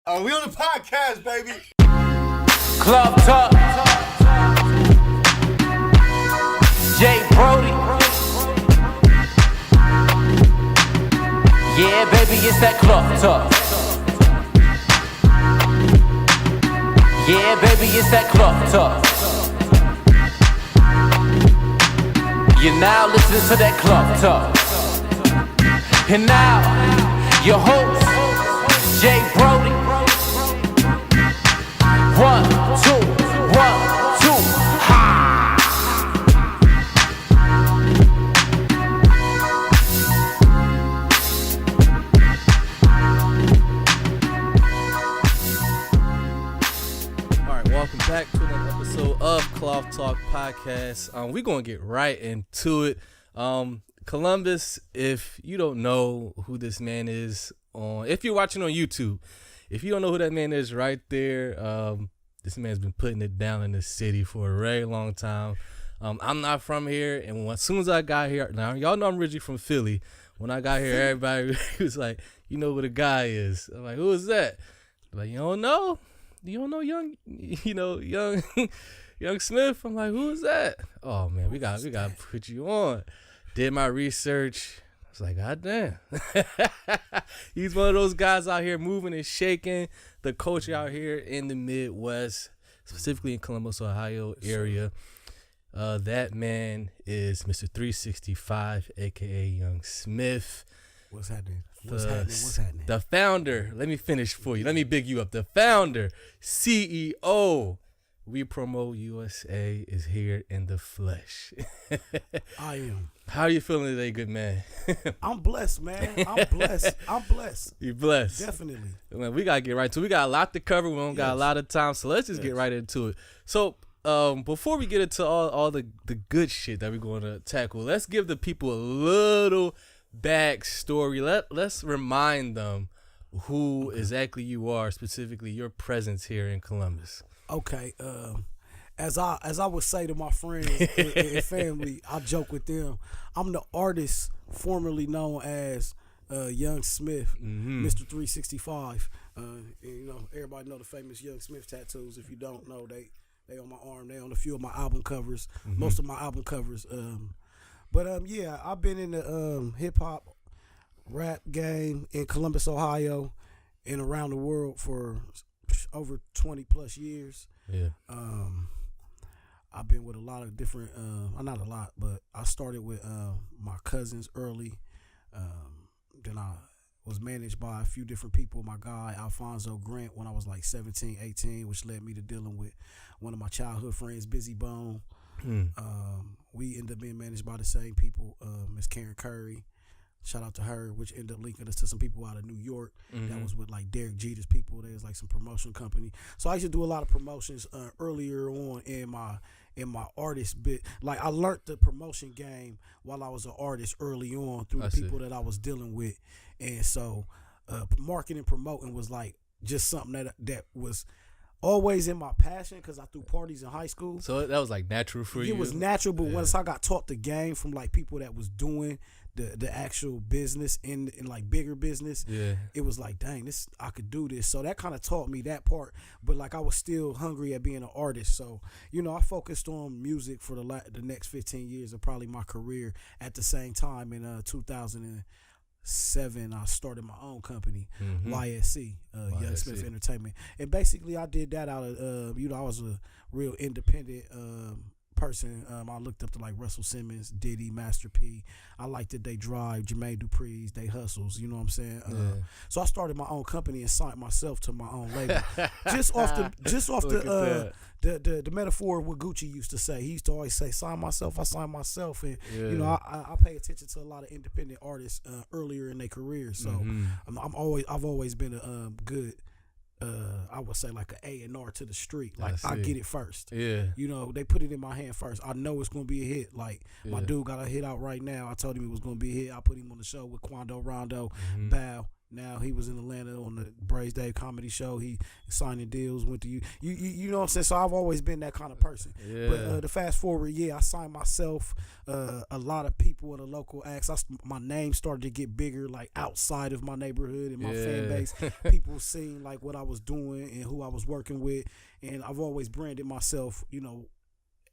We on the podcast, baby. Club Talk. Jay Brody. Yeah, baby, it's that Club Talk. Yeah, baby, it's that Club Talk. You're now listening to that Club Talk. And now, your host, Jay Brody. 1, 2, 1, 2, ha! All right, welcome back to another episode of Cloth Talk Podcast. We're gonna get right into it. Columbus, if you don't know who this man is, if you're watching on YouTube, if you don't know who that man is right there, this man's been putting it down in the city for a very long time. I'm not from here, and as soon as I got here, now y'all know I'm Richie from Philly. When I got here, everybody was like, "You know who the guy is?" I'm like, "Who is that?" I'm like, "You don't know? You don't know young Smith?" I'm like, "Who is that?" "Oh man, we got to put you on." Did my research. I was like, God damn. He's one of those guys out here moving and shaking the culture out here in the Midwest, specifically in Columbus, Ohio area. That man is Mr.365, a.k.a. Young Smith. What's happening? The founder. Let me finish for you. Let me big you up. The founder, CEO, We Promote USA is here in the flesh. I am. How are you feeling today, good man? I'm blessed, man. I'm blessed. You blessed. Definitely. Man, we got to get right to it. We got a lot to cover. We don't got a lot of time, so let's just get right into it. So before we get into all the good shit that we're going to tackle, let's give the people a little backstory. Let's remind them who exactly you are, specifically your presence here in Columbus. Okay. As I would say to my friends and family, I joke with them. I'm the artist formerly known as Young Smith, Mr.365. Everybody know the famous Young Smith tattoos. If you don't know, they on my arm. They on a few of my album covers. Most of my album covers. Yeah, I've been in the hip hop rap game in Columbus, Ohio, and around the world for over 20 plus years. Yeah. I've been with a lot of different, not a lot, but I started with my cousins early. Then I was managed by a few different people. My guy, Alfonso Grant, when I was like 17, 18, which led me to dealing with one of my childhood friends, Busy Bone. We ended up being managed by the same people, Miss Karen Curry. Shout out to her, which ended up linking us to some people out of New York. That was with like Derek Jeter's people. There was like some promotion company. So I used to do a lot of promotions earlier on in my artist bit. Like I learned the promotion game while I was an artist early on through the people that I was dealing with. And so marketing, promoting was like just something that was always in my passion because I threw parties in high school. So that was like natural for you? It was natural, but once I got taught the game from like people that was doing the actual business in like bigger business, it was like, dang, I could do this. So that kind of taught me that part, but like I was still hungry at being an artist. So I focused on music for the next 15 years of probably my career. At the same time, in 2007, I started my own company, YSC, Young Smith Entertainment, and basically I did that out of I was a real independent person. I looked up to like Russell Simmons, Diddy, Master P. I liked that they drive, Jermaine Dupri's, they hustles, you know what I'm saying? So I started my own company and signed myself to my own label. just off the metaphor of what Gucci used to say. He used to always say, sign myself, I sign myself. And I pay attention to a lot of independent artists earlier in their careers. So I've always been a good I would say like an A&R to the street. Like I get it first. Yeah. They put it in my hand first. I know it's gonna be a hit. Like my dude got a hit out right now. I told him it was gonna be a hit. I put him on the show with Quando Rondo, Bow, Now he was in Atlanta on the Braves Day comedy show. He signing deals, went to you know what I'm saying? So I've always been that kind of person. Yeah. But the fast forward, I signed myself. A lot of people in the local acts. My name started to get bigger, like outside of my neighborhood and my fan base. People seeing like what I was doing and who I was working with, and I've always branded myself,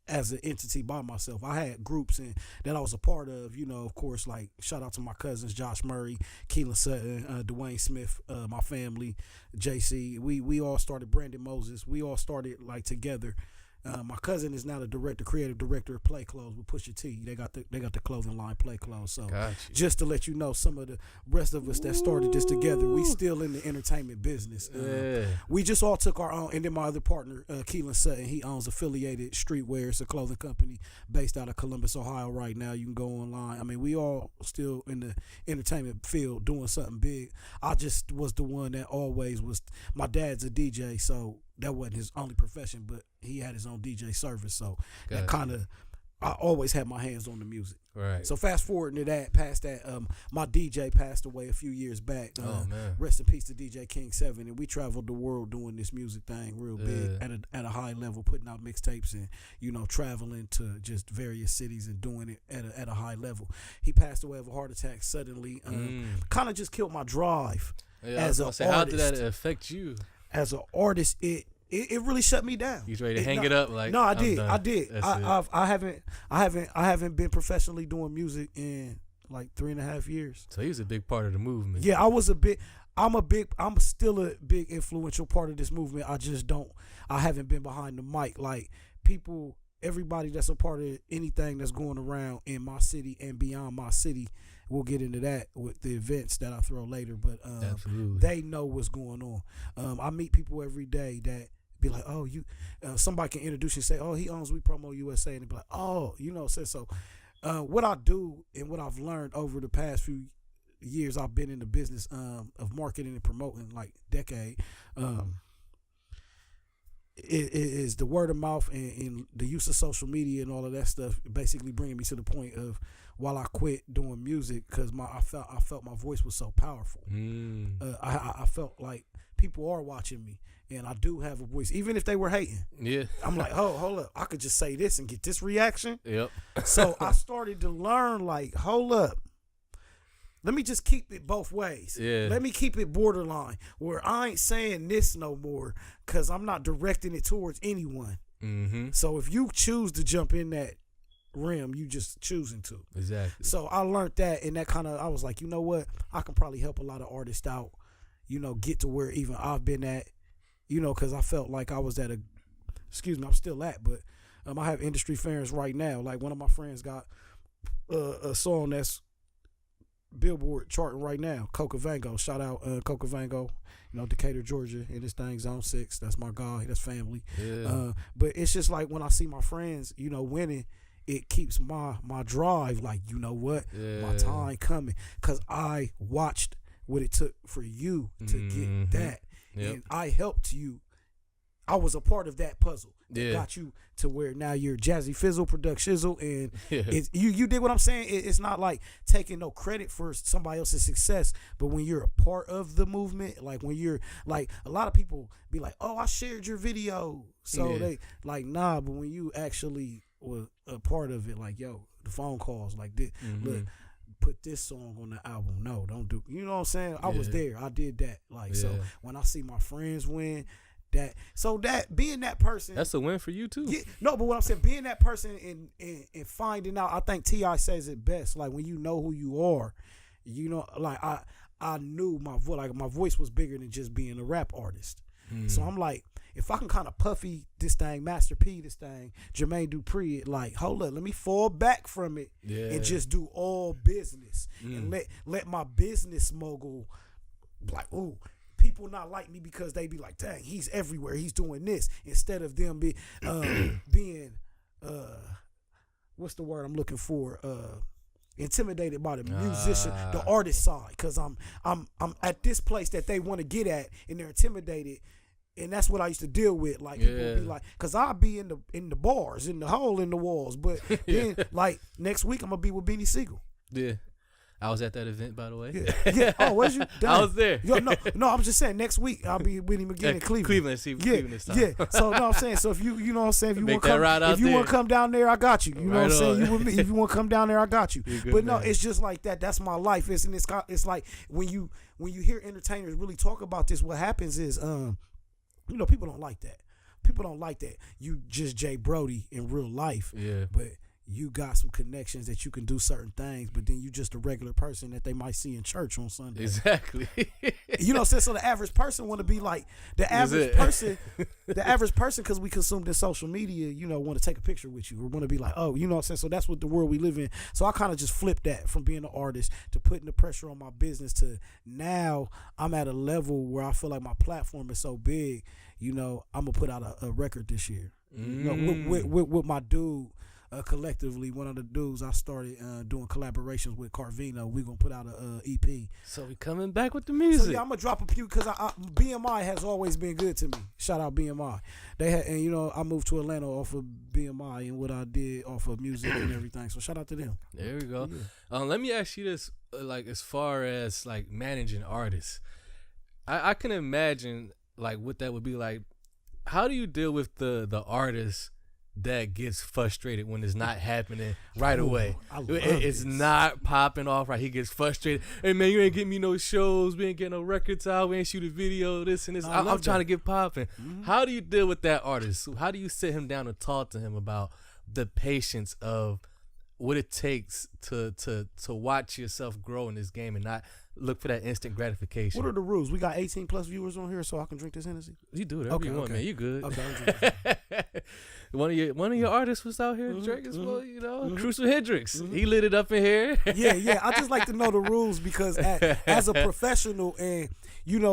as an entity by myself. I had groups that I was a part of, of course, like shout out to my cousins, Josh Murray, Keelan Sutton, Dwayne Smith, my family, JC. We all started Brandon Moses. We all started like together. My cousin is now the creative director of Play Clothes with Pusha T. They got the clothing line Play Clothes. So just to let you know, some of the rest of us that started this together, we still in the entertainment business. We just all took our own, and then my other partner, Keelan Sutton, he owns Affiliated Streetwear. It's a clothing company based out of Columbus, Ohio right now. You can go online. I mean, we all still in the entertainment field doing something big. I just was the one that always was. My dad's a DJ, so that wasn't his only profession, but he had his own DJ service. So that kind of, I always had my hands on the music. Right. So fast forward to that, past that, my DJ passed away a few years back. Man. Rest in peace to DJ King 7. And we traveled the world doing this music thing real big at a high level, putting out mixtapes and, traveling to just various cities and doing it at a high level. He passed away of a heart attack suddenly. Kind of just killed my drive as an artist. How did that affect you? As an artist, it really shut me down. You ready to hang it up? Like, no, I did. I haven't been professionally doing music in like 3.5 years. So he was a big part of the movement. Yeah, I'm still a big influential part of this movement. I haven't been behind the mic. Like everybody that's a part of anything that's going around in my city and beyond my city. We'll get into that with the events that I throw later, but they know what's going on. I meet people every day that be like, oh, somebody can introduce you and say, oh, he owns We Promo USA, and they be like, oh, so what I do and what I've learned over the past few years, I've been in the business of marketing and promoting, like decade. It is the word of mouth and the use of social media and all of that stuff basically bringing me to the point of while I quit doing music because I felt my voice was so powerful. I felt like people are watching me and I do have a voice, even if they were hating. Yeah, I'm like, oh, hold up, I could just say this and get this reaction. Yep. So I started to learn, like, hold up. Let me just keep it both ways. Yeah. Let me keep it borderline where I ain't saying this no more because I'm not directing it towards anyone. Mm-hmm. So if you choose to jump in that rim, you just choosing to. Exactly. So I learned that, and that kind of, I was like, you know what? I can probably help a lot of artists out, get to where even I've been at, because I felt like I was I'm still at, but I have industry friends right now. Like one of my friends got a song that's Billboard charting right now, Coca Vango. Shout out Coca Vango, Decatur, Georgia, and this thing Zone 6. That's my guy, that's family. Yeah. But it's just like when I see my friends, winning, it keeps my drive, like, my time coming, because I watched what it took for you to get that. Yep. And I helped you. I was a part of that puzzle that got you to where now you're Jazzy Fizzle, Product Shizzle, and you did what I'm saying. It's not like taking no credit for somebody else's success, but when you're a part of the movement, like when you're like, a lot of people be like, oh, I shared your video, so they like, nah, but when you actually were a part of it, like, yo, the phone calls, like this, look, put this song on the album, no, don't do, you know what I'm saying? I was there, I did that, like, so when I see my friends win, that being that person, that's a win for you too. Yeah, no, but what I'm saying, being that person and finding out, I think T.I. says it best. Like when you know who you are, like I knew my voice. Like my voice was bigger than just being a rap artist. So I'm like, if I can kind of Puffy this thing, Master P this thing, Jermaine Dupri it, like, hold up, let me fall back from it and just do all business and let my business mogul, like, ooh. People not like me because they be like, dang, he's everywhere, he's doing this, instead of them being what's the word I'm looking for, intimidated by the musician, the artist side, because I'm at this place that they want to get at and they're intimidated, and that's what I used to deal with. Like people be like, because I'll be in the bars, in the hole in the walls, but then like next week I'm gonna be with Beanie Siegel. Yeah. I was at that event, by the way. Yeah. Oh, was you? Dang. I was there. Yo, no, I'm just saying next week I'll be with him again in Cleveland. Cleveland this time. Yeah. So no, I'm saying, so if you know what I'm saying, if you Make want to that ride out if you there. want to come down there, I got you. You know Right what I'm saying? on. You with me. If you want to come down there, I got you. You're good, But no, man. it's just like that. That's my life. It's like when you hear entertainers really talk about this, what happens is people don't like that. People don't like that. You just Jay Brody in real life. Yeah. But you got some connections that you can do certain things, but then you just a regular person that they might see in church on Sunday. Exactly. You know what I'm saying? So the average person want to be like the average person, because we consume this social media, want to take a picture with you or want to be like, oh, you know what I'm saying? So that's what the world we live in. So I kind of just flipped that from being an artist to putting the pressure on my business to now I'm at a level where I feel like my platform is so big, I'm going to put out a record this year. With my dude. Collectively, one of the dudes I started doing collaborations with, Carvino. We're gonna put out a EP. So we coming back with the music. So yeah, I'm gonna drop a few because BMI has always been good to me. Shout out BMI. They had, and I moved to Atlanta off of BMI and what I did off of music and everything. So shout out to them. There we go. Yeah. Let me ask you this: like, as far as like managing artists, I can imagine like what that would be like. How do you deal with the artists that gets frustrated when it's not happening right away? It's not popping off right. He gets frustrated. Hey man, you ain't getting me no shows. We ain't getting no records out. We ain't shoot a video. This and this. I'm trying to get popping. Mm-hmm. How do you deal with that artist? How do you sit him down and talk to him about the patience of what it takes to watch yourself grow in this game and not look for that instant gratification? What are the rules? We got 18 plus viewers on here, so I can drink this Hennessy. You do whatever you want, man. You good? Okay, I'm drinking. One of your artists was out here drinking, Crucial Hendrix. He lit it up in here. Yeah. I just like to know the rules because as a professional and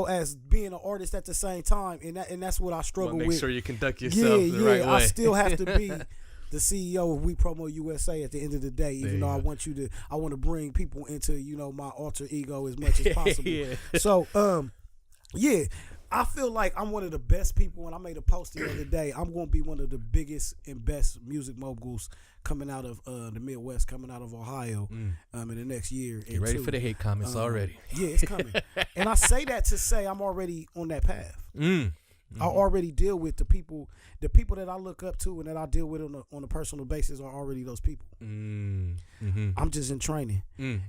as being an artist at the same time, and that's what I struggle with. Make sure you conduct yourself the right way. I still have to be the CEO of We Promo USA at the end of the day, even though I want to bring people into, my alter ego as much as possible. Yeah. So, I feel like I'm one of the best people, and I made a post the other day. I'm going to be one of the biggest and best music moguls coming out of the Midwest, coming out of Ohio in the next year. Get ready for the hate comments already. Yeah, it's coming. And I say that to say I'm already on that path. I already deal with the people that I look up to and that I deal with on a personal basis are already those people. I'm just in training.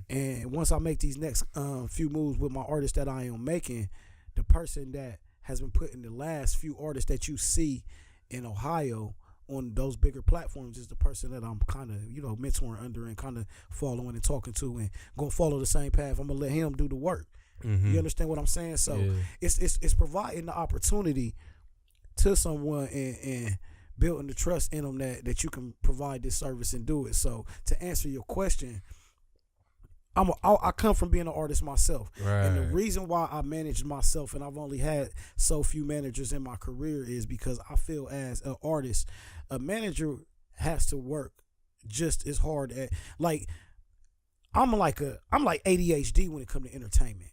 And once I make these next few moves with my artists that I am making, the person that has been putting the last few artists that you see in Ohio on those bigger platforms is the person that I'm kind of, mentoring under and kind of following and talking to and going to follow the same path. I'm going to let him do the work. You understand what I'm saying? So it's providing the opportunity to someone and building the trust in them that you can provide this service and do it. So to answer your question, I come from being an artist myself. Right. And the reason why I managed myself and I've only had so few managers in my career is because I feel as an artist, a manager has to work just as hard at I'm like ADHD when it comes to entertainment.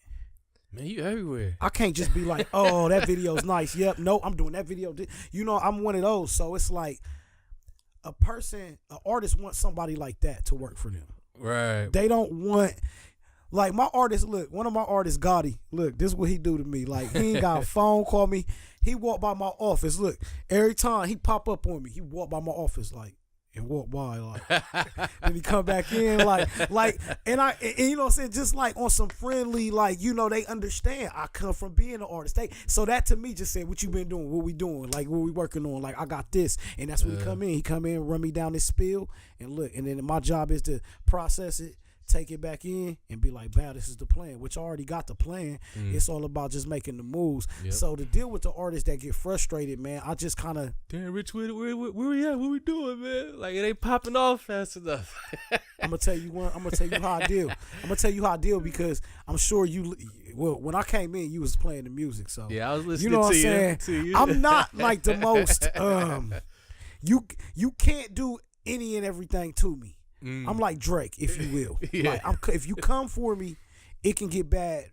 Man, you everywhere. I can't just be like, oh, that video's nice. Yep, no, I'm doing that video. I'm one of those. So it's like an artist wants somebody like that to work for them. Right. They don't want, like my artist, look, one of my artists, Gotti, look, this is what he do to me. Like he ain't got a phone, call me. He walk by my office. Look, every time he pop up on me, he walk by my office and walk by then he come back in and you know what I'm saying, just like on some friendly, they understand I come from being an artist. So that to me just said, what you been doing, what we doing, what we working on, I got this, and that's when he come in, run me down this spill and look, and then my job is to process it, take it back in and be like, wow, this is the plan, which I already got the plan. It's all about just making the moves. So to deal with the artists that get frustrated, man, I just kind of, damn, Rich, where we at? What we doing, man? Like, it ain't popping off fast enough. I'm gonna tell you how I deal. I'm gonna tell you how I deal because I'm sure when I came in, you was playing the music. So yeah, I was listening you know what I'm saying? I'm not like the most, you can't do any and everything to me. I'm like Drake, if you will. If you come for me, it can get bad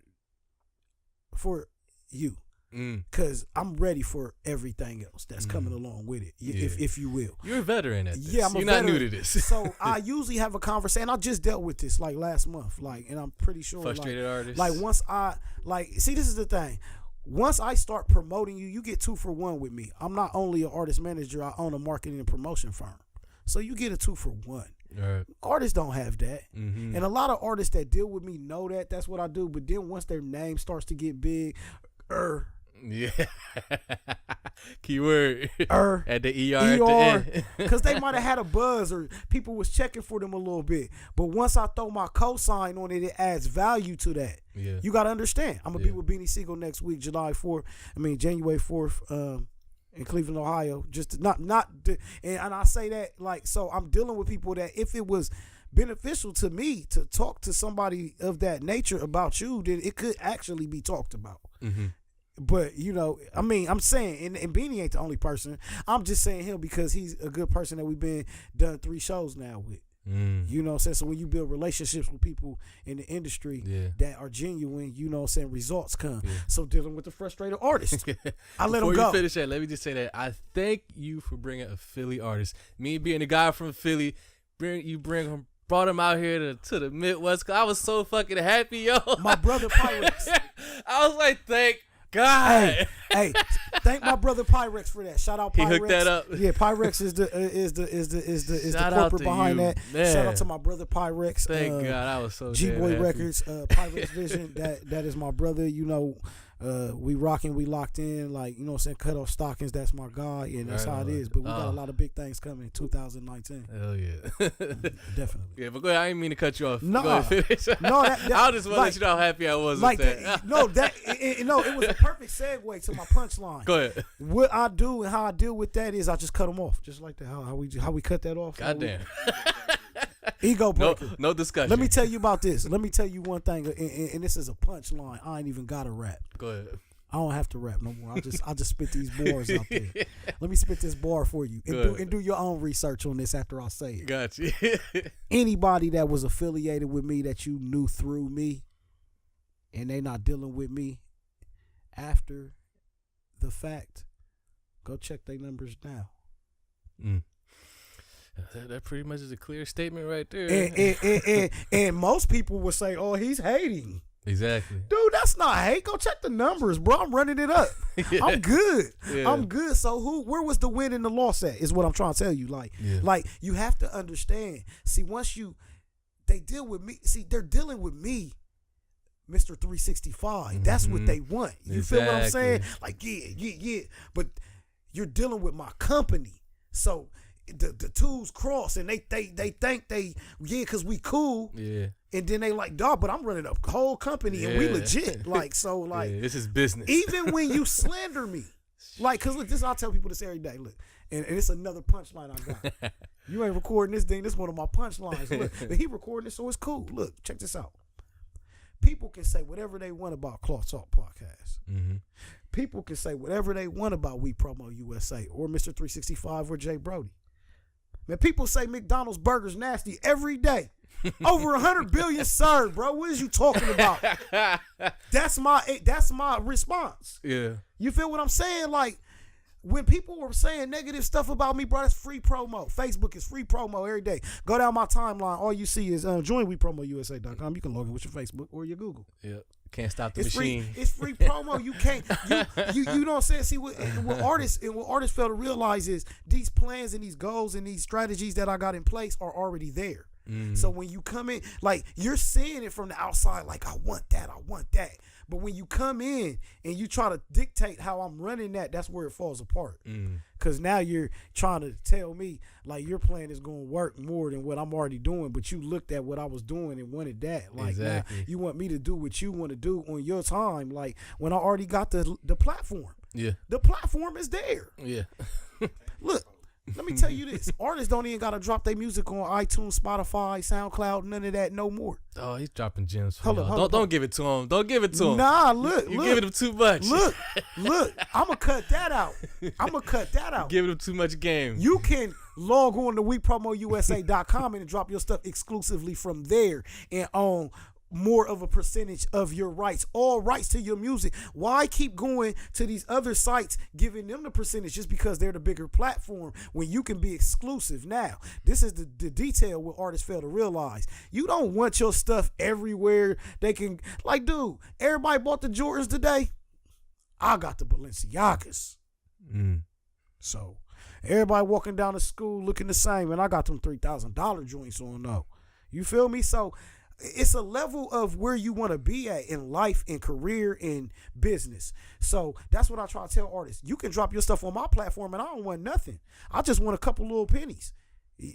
for you. Because I'm ready for everything else that's coming along with it, if you will. You're a veteran at this. Yeah, You're not new to this. So I usually have a conversation. I just dealt with this like last month, like, and I'm pretty sure Frustrated artists. Like once I see, this is the thing. Once I start promoting you, you get 2 for 1 with me. I'm not only an artist manager, I own a marketing and promotion firm. So you get a 2 for 1. Right. Artists don't have that. And a lot of artists that deal with me know that. That's what I do. But then once their name starts to get big, yeah. Keyword. At the ER. at the end. because they might have had a buzz or people was checking for them a little bit. But once I throw my cosign on it, it adds value to that. Yeah. You got to understand. I'm going to be with Beanie Siegel next week, January 4th, in Cleveland, Ohio. Just and I say that like, so I'm dealing with people that if it was beneficial to me to talk to somebody of that nature about you, then it could actually be talked about. But, you know, I mean, I'm saying, and Beanie ain't the only person. I'm just saying him because he's a good person that we've done 3 shows now with. You know what I'm saying? So when you build relationships with people in the industry that are genuine, you know what I'm saying, results come. So dealing with the frustrated artist, I let them go. Before you finish that, let me just say that I thank you for bringing a Philly artist. Me being a guy from Philly, brought him out here to the Midwest. 'Cause I was so fucking happy, yo. My brother Pyrex. I was like, thank God. Hey, thank my brother Pyrex for that. Shout out Pyrex. He hooked that up. Yeah, Pyrex is the corporate behind you, that. man. Shout out to my brother Pyrex. Thank God, I was so G-Boy damn happy. Records, Pyrex Vision. That is my brother. You know, we rocking, we locked in. Like, you know what I'm saying, cut off stockings. That's my guy, and that's how it is. But we got a lot of big things coming in 2019. Hell yeah. Definitely. Yeah, but go ahead. I didn't mean to cut you off. No. Go ahead, finish. No, I just want to let you know how happy I was like with that. it was a perfect segue to my punchline. Go ahead. What I do and how I deal with that is I just cut them off, just like that. How we cut that off. Goddamn. Ego breaker. No discussion. Let me tell you about this. Let me tell you one thing, and this is a punchline. I ain't even got to rap. Go ahead. I don't have to rap no more. I just spit these bars out there. Let me spit this bar for you and do your own research on this after I say it. Got you. Anybody that was affiliated with me that you knew through me, and they not dealing with me after the fact, go check their numbers now. That pretty much is a clear statement right there. And most people would say, "Oh, he's hating." Exactly. Dude, that's not hate. Go check the numbers, bro. I'm running it up. I'm good. Yeah. I'm good. So where was the win and the loss at is what I'm trying to tell you. Like you have to understand. See, once they deal with me. See, they're dealing with me, Mr.365. That's what they want. You feel what I'm saying? Like, yeah. But you're dealing with my company. So the twos cross and they think because we cool. Yeah. And then they like, dog, but I'm running a whole company and we legit. Like, so like this is business. Even when you slander me, like, cause look, I'll tell people this every day. Look, and it's another punchline I got. You ain't recording this thing. This is one of my punchlines. Look, but he recording it, so it's cool. Look, check this out. People can say whatever they want about Cloth Talk Podcast. People can say whatever they want about We Promo USA or Mr.365 or Jay Brody. Man, people say McDonald's burgers nasty every day. Over 100 billion served, bro. What is you talking about? That's my response. Yeah. You feel what I'm saying? Like, when people were saying negative stuff about me, bro, that's free promo. Facebook is free promo every day. Go down my timeline. All you see is join WePromoUSA.com. You can log in with your Facebook or your Google. Yep. Can't stop the machine. It's free promo. You can't. You know what I'm saying? See, what artists fail to realize is these plans and these goals and these strategies that I got in place are already there. So when you come in, like, you're seeing it from the outside, like, I want that. But when you come in and you try to dictate how I'm running that's where it falls apart. Because now you're trying to tell me, like, your plan is going to work more than what I'm already doing. But you looked at what I was doing and wanted that. Like, now you want me to do what you want to do on your time, like, when I already got the platform. Yeah. The platform is there. Yeah. Look. Let me tell you this. Artists don't even got to drop their music on iTunes, Spotify, SoundCloud, none of that no more. Oh, he's dropping gems for y'all. Don't give it to him. Don't give it to him. Nah, look. You're giving him too much. Look. I'm going to cut that out. Giving him too much game. You can log on to WePromoUSA.com and drop your stuff exclusively from there and on more of a percentage of your rights, all rights to your music. Why keep going to these other sites, giving them the percentage just because they're the bigger platform when you can be exclusive? Now, this is the detail what artists fail to realize. You don't want your stuff everywhere. They can, like, dude, everybody bought the Jordans today. I got the Balenciagas. So everybody walking down the school looking the same, and I got them $3,000 joints on though. You feel me? So it's a level of where you want to be at in life, in career, in business. So that's what I try to tell artists. You can drop your stuff on my platform and I don't want nothing. I just want a couple little pennies.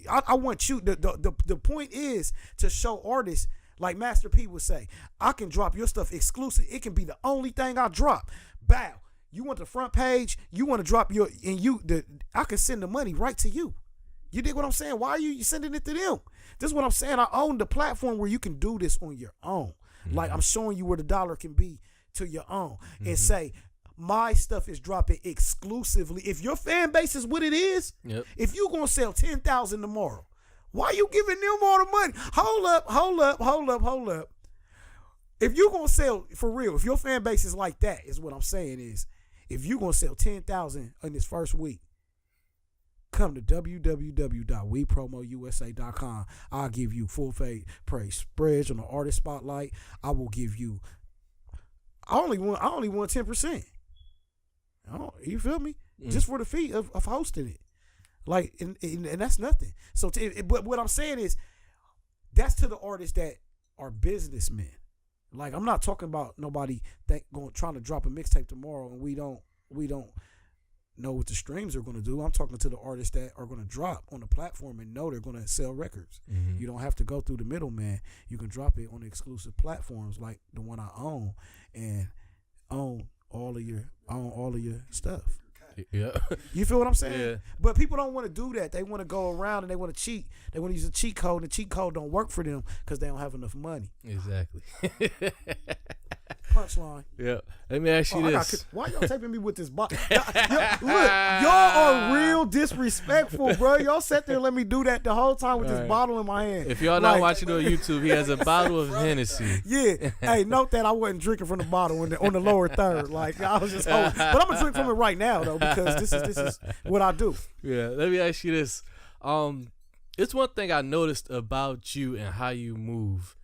I want you, the point is to show artists, like Master P would say, I can drop your stuff exclusive. It can be the only thing I drop. Bow. You want the front page, you want to drop your, I can send the money right to you. You dig what I'm saying? Why are you sending it to them? This is what I'm saying. I own the platform where you can do this on your own. Like, I'm showing you where the dollar can be to your own, and say, my stuff is dropping exclusively. If your fan base is what it is, if you going to sell 10,000 tomorrow, why are you giving them all the money? Hold up. If you going to sell, for real, if your fan base is like that, is what I'm saying is, if you going to sell 10,000 in this first week, come to www.wepromousa.com. I'll give you full praise spreads on the artist spotlight. I will give you, I only want 10%. You feel me? Just for the fee of hosting it. Like, and that's nothing. So, but what I'm saying is, that's to the artists that are businessmen. Like, I'm not talking about nobody trying to drop a mixtape tomorrow and we don't know what the streams are going to do. I'm talking to the artists that are going to drop on the platform and know they're going to sell records. You don't have to go through the middleman. You can drop it on the exclusive platforms like the one I own, and own all of your stuff. Yeah. You feel what I'm saying? Yeah. But people don't want to do that. They want to go around and they want to cheat. They want to use a cheat code, and the cheat code don't work for them because they don't have enough money. Exactly. Punchline. Yeah. Let me ask you this. Why y'all taping me with this bottle? Look, y'all are real disrespectful, bro. Y'all sat there and let me do that the whole time with this bottle in my hand. If y'all not watching on YouTube, he has a bottle of Hennessy. Yeah. Hey, note that I wasn't drinking from the bottle on the lower third. Like, I was just holding. But I'm going to drink from it right now, though, because this is what I do. Yeah. Let me ask you this. It's one thing I noticed about you and how you move.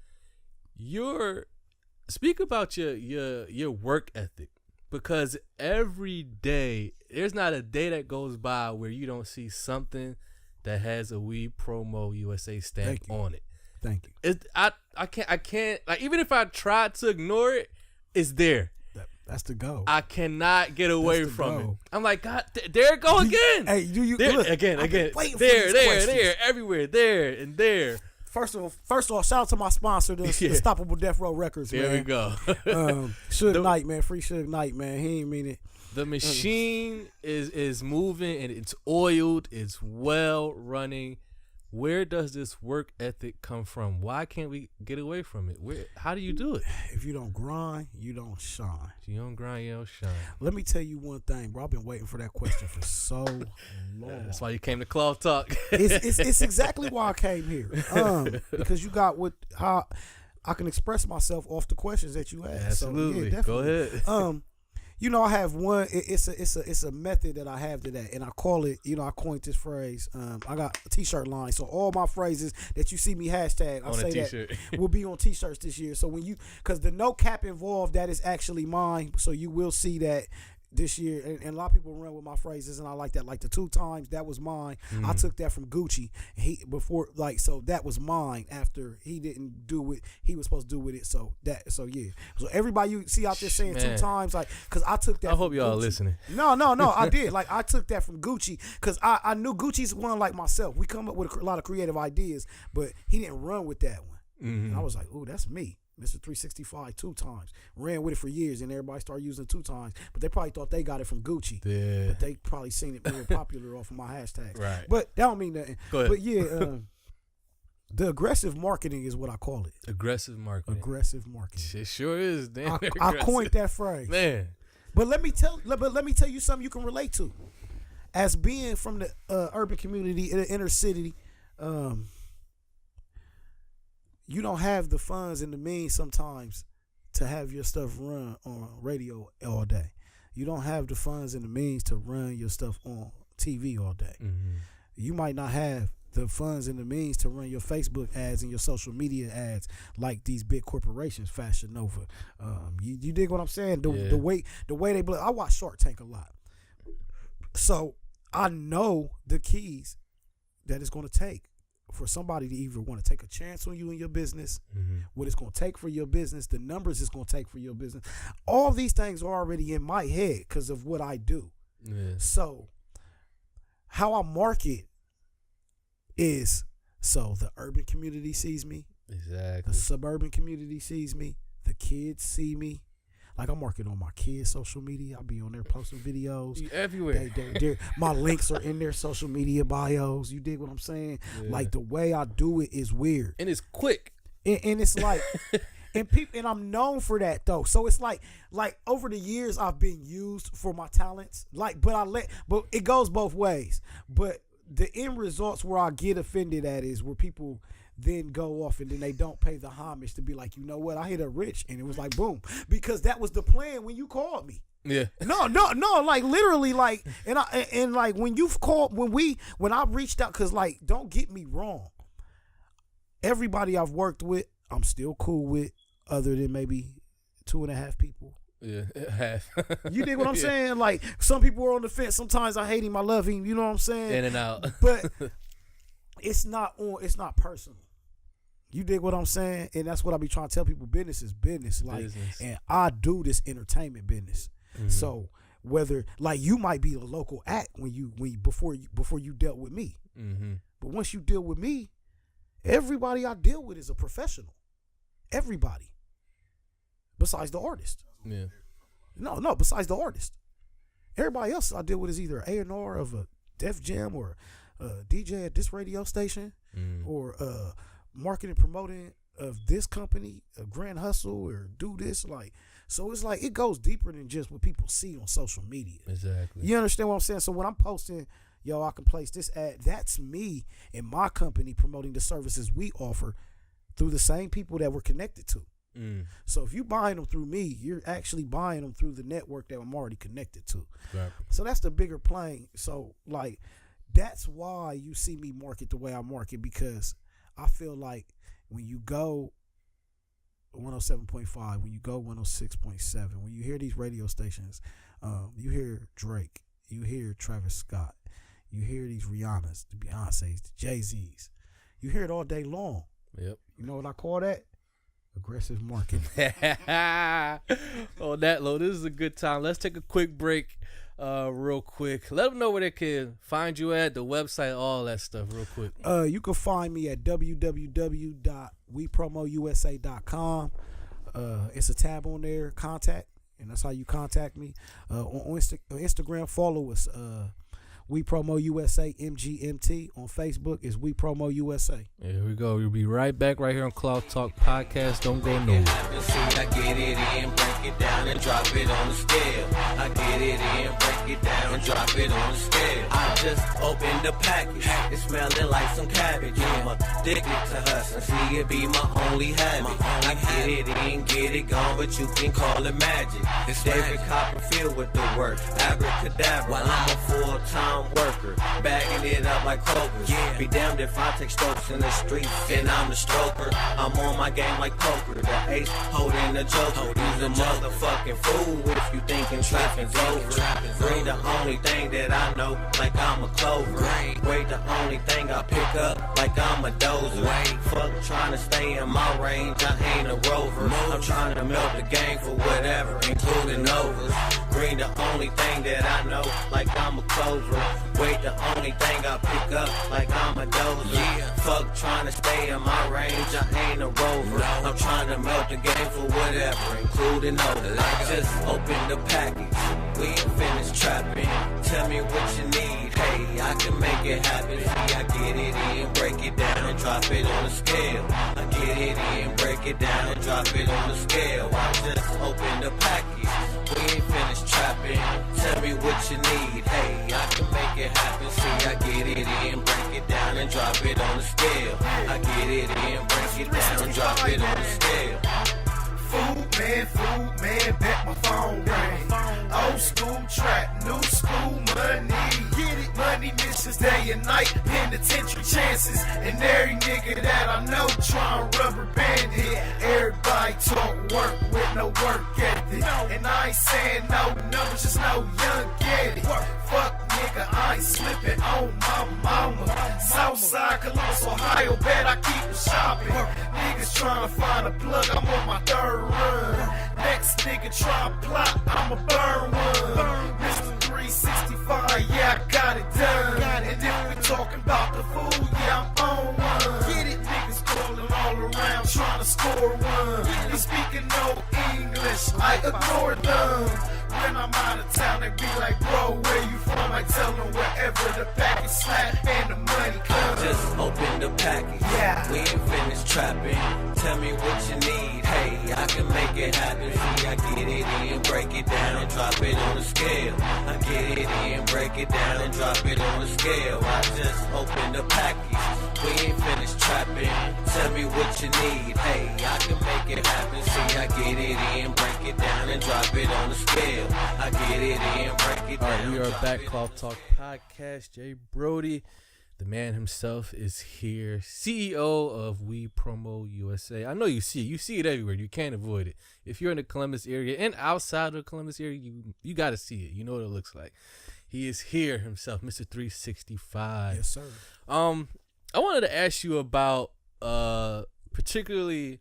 Speak about your work ethic, because every day, there's not a day that goes by where you don't see something that has a We Promo USA stamp on it. Thank you. I can't, like, even if I tried to ignore it, it's there. That's the goal. I cannot get away from it. I'm like, God, there it go again. Hey, do you there, look, again? There, everywhere, there and there. First of all, shout out to my sponsor, the Unstoppable Death Row Records, man. There we go. Suge Knight, man. Free Suge Knight, man. He ain't mean it. The machine is moving, and it's oiled. It's well running. Where does this work ethic come from? Why can't we get away from it? How do you do it? If you don't grind, you don't shine. If you don't grind, you don't shine. Let me tell you one thing, bro. I've been waiting for that question for so long. That's why you came to Cloth Talk. It's exactly why I came here. Because you got how I can express myself off the questions that you asked. Absolutely. So, yeah, go ahead. I have one. It's a method that I have to that, and I call it. I coined this phrase. I got a T-shirt line, so all my phrases that you see me hashtag, I say that will be on T-shirts this year. So because the no cap involved, that is actually mine. So you will see that this year, and a lot of people run with my phrases, and I like that. Like the 2 times, that was mine. I took that from Gucci. So that was mine after he didn't do what he was supposed to do with it. So yeah. So everybody you see out there saying 2 times, like, because I took that. I hope y'all listening. No, I did. Like, I took that from Gucci because I knew Gucci's one like myself. We come up with a lot of creative ideas, but he didn't run with that one. And I was like, "Ooh, that's me." Mr.365 2 times. Ran with it for years, and everybody started using it 2 times. But they probably thought they got it from Gucci. Yeah. But they probably seen it more popular off of my hashtags. Right. But that don't mean nothing. Go ahead. But yeah, the aggressive marketing is what I call it. Aggressive marketing. Aggressive marketing. It sure is. Damn, I coined that phrase. Man. But let me tell you something you can relate to. As being from the urban community, in the inner city, you don't have the funds and the means sometimes to have your stuff run on radio all day. You don't have the funds and the means to run your stuff on TV all day. Mm-hmm. You might not have the funds and the means to run your Facebook ads and your social media ads like these big corporations, Fashion Nova. You dig what I'm saying? The way they blow. I watch Shark Tank a lot, so I know the keys that it's going to take for somebody to either want to take a chance on you in your business, what it's going to take for your business, the numbers it's going to take for your business. All these things are already in my head because of what I do. Yeah. So how I market is, so the urban community sees me. Exactly. The suburban community sees me. The kids see me. Like, I market on my kids' social media. I'll be on there posting videos. You everywhere. My links are in their social media bios. You dig what I'm saying? Yeah. Like, the way I do it is weird. And it's quick. And it's like, and I'm known for that though. So it's like over the years I've been used for my talents. Like, but it goes both ways. But the end results where I get offended at is where people then go off and then they don't pay the homage to be like, you know what, I hit a Rich, and it was like boom, because that was the plan when you called me. Yeah. No, like literally, like, and like when you've called, when I reached out, because like, don't get me wrong, everybody I've worked with, I'm still cool with, other than maybe 2.5 people. Yeah, half. You dig what I'm saying? Like, some people are on the fence. Sometimes I hate him, I love him. You know what I'm saying? In and out. But it's not personal. You dig what I'm saying? And that's what I be trying to tell people. Business is business. Like, business. And I do this entertainment business. Mm-hmm. So whether, like, you might be a local act before you dealt with me. Mm-hmm. But once you deal with me, everybody I deal with is a professional. Everybody. Besides the artist. Yeah. No, besides the artist. Everybody else I deal with is either A&R of a Def Jam or a DJ at this radio station, or marketing promoting of this company, a Grand Hustle, or do this. Like, so it's like, it goes deeper than just what people see on social media. Exactly. You understand what I'm saying? So when I'm posting, yo, I can place this ad, that's me and my company promoting the services we offer through the same people that we're connected to. So if you're buying them through me, you're actually buying them through the network that I'm already connected to. Right. So that's the bigger plane. So like, that's why you see me market the way I market, because I feel like when you go 107.5, when you go 106.7, when you hear these radio stations, you hear Drake, you hear Travis Scott, you hear these Rihannas, the Beyoncés, the Jay-Z's, you hear it all day long. Yep. You know what I call that? Aggressive marketing. On that low, this is a good time. Let's take a quick break real quick. Let them know where they can find you at, the website, all that stuff real quick. You can find me at www.wepromousa.com. It's a tab on there, contact, and that's how you contact me. On Instagram, follow us, We Promo USA MGMT. On Facebook is We Promo USA. Here we go. We'll be right back right here on Cloud Talk Podcast. Don't go nowhere. I get it in, break it down and drop it on the scale. I get it in, break it down and drop it on the scale. I just opened the package. It's smelling like some cabbage. I'm addicted to hustling. See it be my only habit. I get it in, get it gone, but you can call it magic. It's David Copperfield with the work. Abracadabra. While I'm a full-time worker, bagging it up like Kroger's. Be damned if I take strokes in the streets and I'm the stroker. I'm on my game like poker. The ace holding the joker. Use a motherfucking fool if you thinking trapping's over. Green the only thing that I know, like I'm a clover. Wait, the only thing I pick up, like I'm a dozer. Fuck trying to stay in my range, I ain't a rover. I'm trying to milk the game for whatever, including overs. Green the only thing that I know, like I'm a clover. Wait, the only thing I pick up, like I'm a dozer. Fuck trying to stay in my range, I ain't a rover. I'm trying to milk the game for whatever, including overs. I just opened the package, we ain't finished trapping. Tell me what you need, hey, I can make it happen. See, I get it in, break it down and drop it on the scale. I get it in, break it down and drop it on the scale. I just opened the package, We ain't finished trapping. Tell me what you need. Hey, I can make it happen. See, I get it in, break it down and drop it on the scale. I get it in, break it down and drop it on the scale. Food man, bet my phone ring. Old school trap, new school money. Get it, money missions day and night, penitentiary chances. And every nigga that I know trying rubber band it. Everybody talk work with no work ethic. And I ain't saying no numbers, just no young get it. Fuck nigga, I ain't slipping on my mama. Southside Columbus, Ohio, bet I keep it shopping. Niggas trying to find a plug, I'm on my third run. Next nigga try to plot, I'ma burn one. Mr.365, yeah, I got it done. And if we talking about the food, yeah, I'm on one. Get it, niggas calling all around, trying to score one. You speaking no English, I ignore them. When I'm out of town, they be like, bro, where you from? I tell them wherever the package slap and the money comes. Just open the package. Yeah. We ain't finished trapping. Tell me what you need. Hey, I can make it happen. See, I get it in, break it down and drop it on the scale. I get it in, break it down and drop it on the scale. I just open the package. We ain't finished trapping. Tell me what you need. Hey, I can make it happen. See, I get it in, break it down and drop it on the scale. I get it in, break it down. All right, we are back. Cloth Talk Podcast. Jay Brody, the man himself, is here. CEO of We Promo USA. I know you see it everywhere. You can't avoid it. If you're in the Columbus area and outside of the Columbus area, you got to see it. You know what it looks like. He is here himself, Mr.365. Yes, sir. I wanted to ask you about, particularly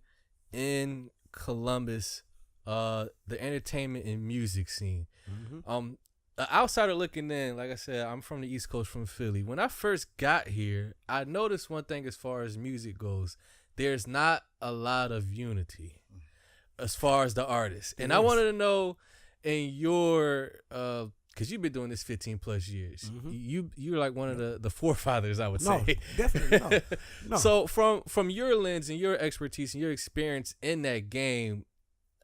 in Columbus, the entertainment and music scene. Mm-hmm. An outsider looking in, like I said, I'm from the East Coast, from Philly. When I first got here, I noticed one thing as far as music goes. There's not a lot of unity as far as the artists. And I wanted to know, in your, because you've been doing this 15 plus years, you're like one of the forefathers, I would say. No, definitely no. So from your lens and your expertise and your experience in that game,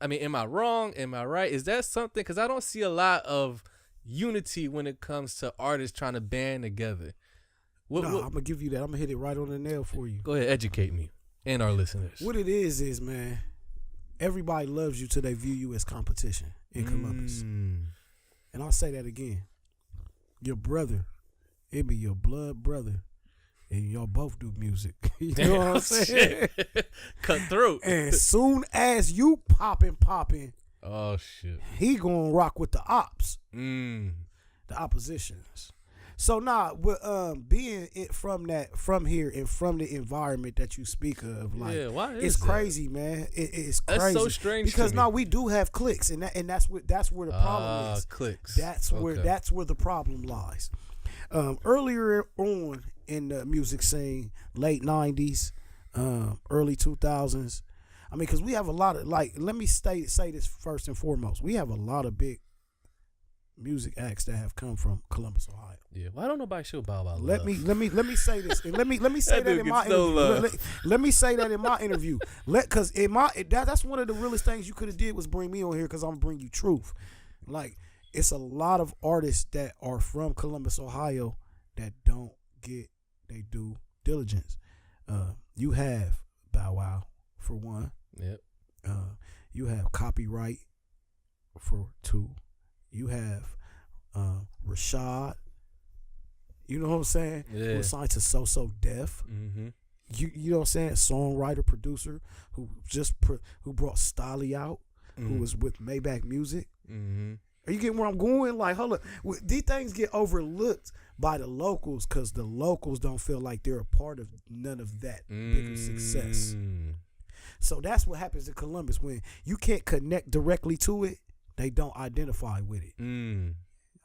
I mean, am I wrong? Am I right? Is that something? Because I don't see a lot of unity when it comes to artists trying to band together. I'm going to give you that. I'm going to hit it right on the nail for you. Go ahead, educate me and our listeners. What it is, man, everybody loves you till they view you as competition in Columbus. And I'll say that again. Your brother, it be your blood brother, and y'all both do music. You know what I'm saying? Cutthroat. And soon as you popping, oh shit, he gonna rock with the ops, the oppositions. So with being from here and from the environment that you speak of, like, why is it's that? Crazy, man. It's crazy. That's so strange because to me. we do have cliques, and that's where the problem is. Cliques. That's where the problem lies. Earlier on in the music scene, late 90s, early 2000s. I mean, because we have a lot of, like, let me say this first and foremost. We have a lot of big music acts that have come from Columbus, Ohio. Yeah, why don't nobody show Bow Wow? Let me say this, and let me say that in my interview. Let me say that in my interview. Because that's one of the realest things you could have did was bring me on here, because I'm gonna bring you truth. Like, it's a lot of artists that are from Columbus, Ohio, that don't get they due diligence. You have Bow Wow for one. Yep. You have Copyright for two. You have Rashad. You know what I'm saying? Yeah. Who's signed to So Def. Mm-hmm. You know what I'm saying? Songwriter, producer who brought Stolly out, who was with Maybach Music. Mm-hmm. Are you getting where I'm going? Like, hold up. These things get overlooked by the locals because the locals don't feel like they're a part of none of that bigger success. So that's what happens in Columbus. When you can't connect directly to it, they don't identify with it.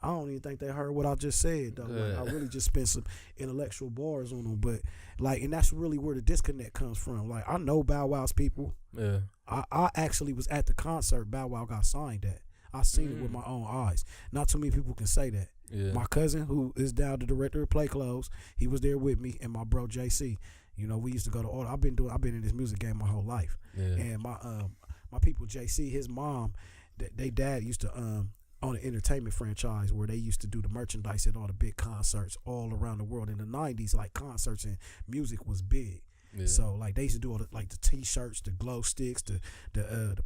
I don't even think they heard what I just said, though. Like, I really just spent some intellectual bars on them. But, like, and that's really where the disconnect comes from. Like, I know Bow Wow's people. Yeah. I actually was at the concert Bow Wow got signed at. I seen it with my own eyes. Not too many people can say that. Yeah. My cousin, who is now the director of Play Clothes, he was there with me, and my bro JC. You know, we used to go to all. I've been in this music game my whole life. Yeah. And my people, JC, his mom, they dad used to on an entertainment franchise where they used to do the merchandise at all the big concerts all around the world in the 90s. Like concerts and music was big. Yeah. So like they used to do all the, like the T-shirts, the glow sticks, the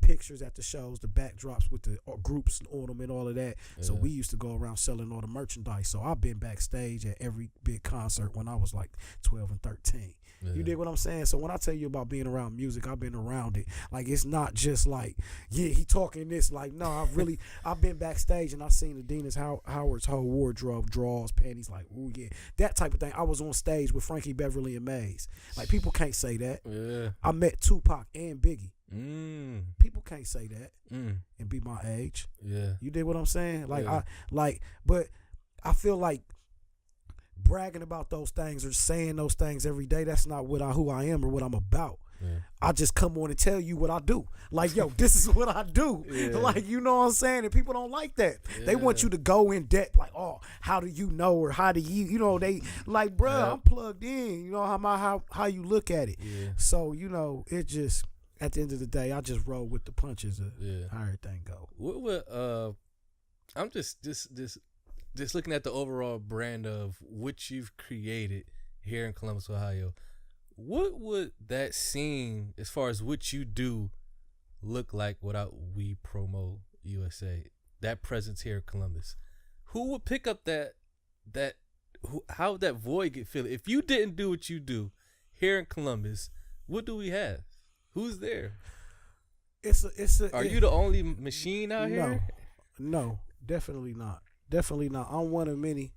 pictures at the shows, the backdrops with the groups on them and all of that. Yeah. So we used to go around selling all the merchandise. So I've been backstage at every big concert when I was like 12 and 13. Yeah. You dig what I'm saying? So when I tell you about being around music, I've been around it. Like it's not just like, yeah, he talking this. Like no, I've been backstage and I seen Adina's Howard's whole wardrobe, drawers, panties. Like ooh yeah, that type of thing. I was on stage with Frankie Beverly and Maze. Like people can't say that. Yeah. I met Tupac and Biggie. People can't say that and be my age. Yeah. You dig what I'm saying? Like Yeah. but I feel like bragging about those things or saying those things every day, that's not who I am or what I'm about. Yeah. I just come on and tell you what I do. Like, yo, this is what I do. Yeah. Like, you know what I'm saying? And people don't like that. Yeah. They want you to go in depth, like, oh, how do you know, or how do you know, they like, bruh, Yeah. I'm plugged in. You know how you look at it. Yeah. So, you know, it just at the end of the day, I just roll with the punches of Yeah. how everything go. What I'm just looking at the overall brand of what you've created here in Columbus, Ohio. What would that scene, as far as what you do, look like without We Promo USA? That presence here in Columbus. Who would pick up how would that void get filled? If you didn't do what you do here in Columbus, what do we have? Who's there? Are you the only machine out here? No, definitely not. Definitely not. I'm one of many.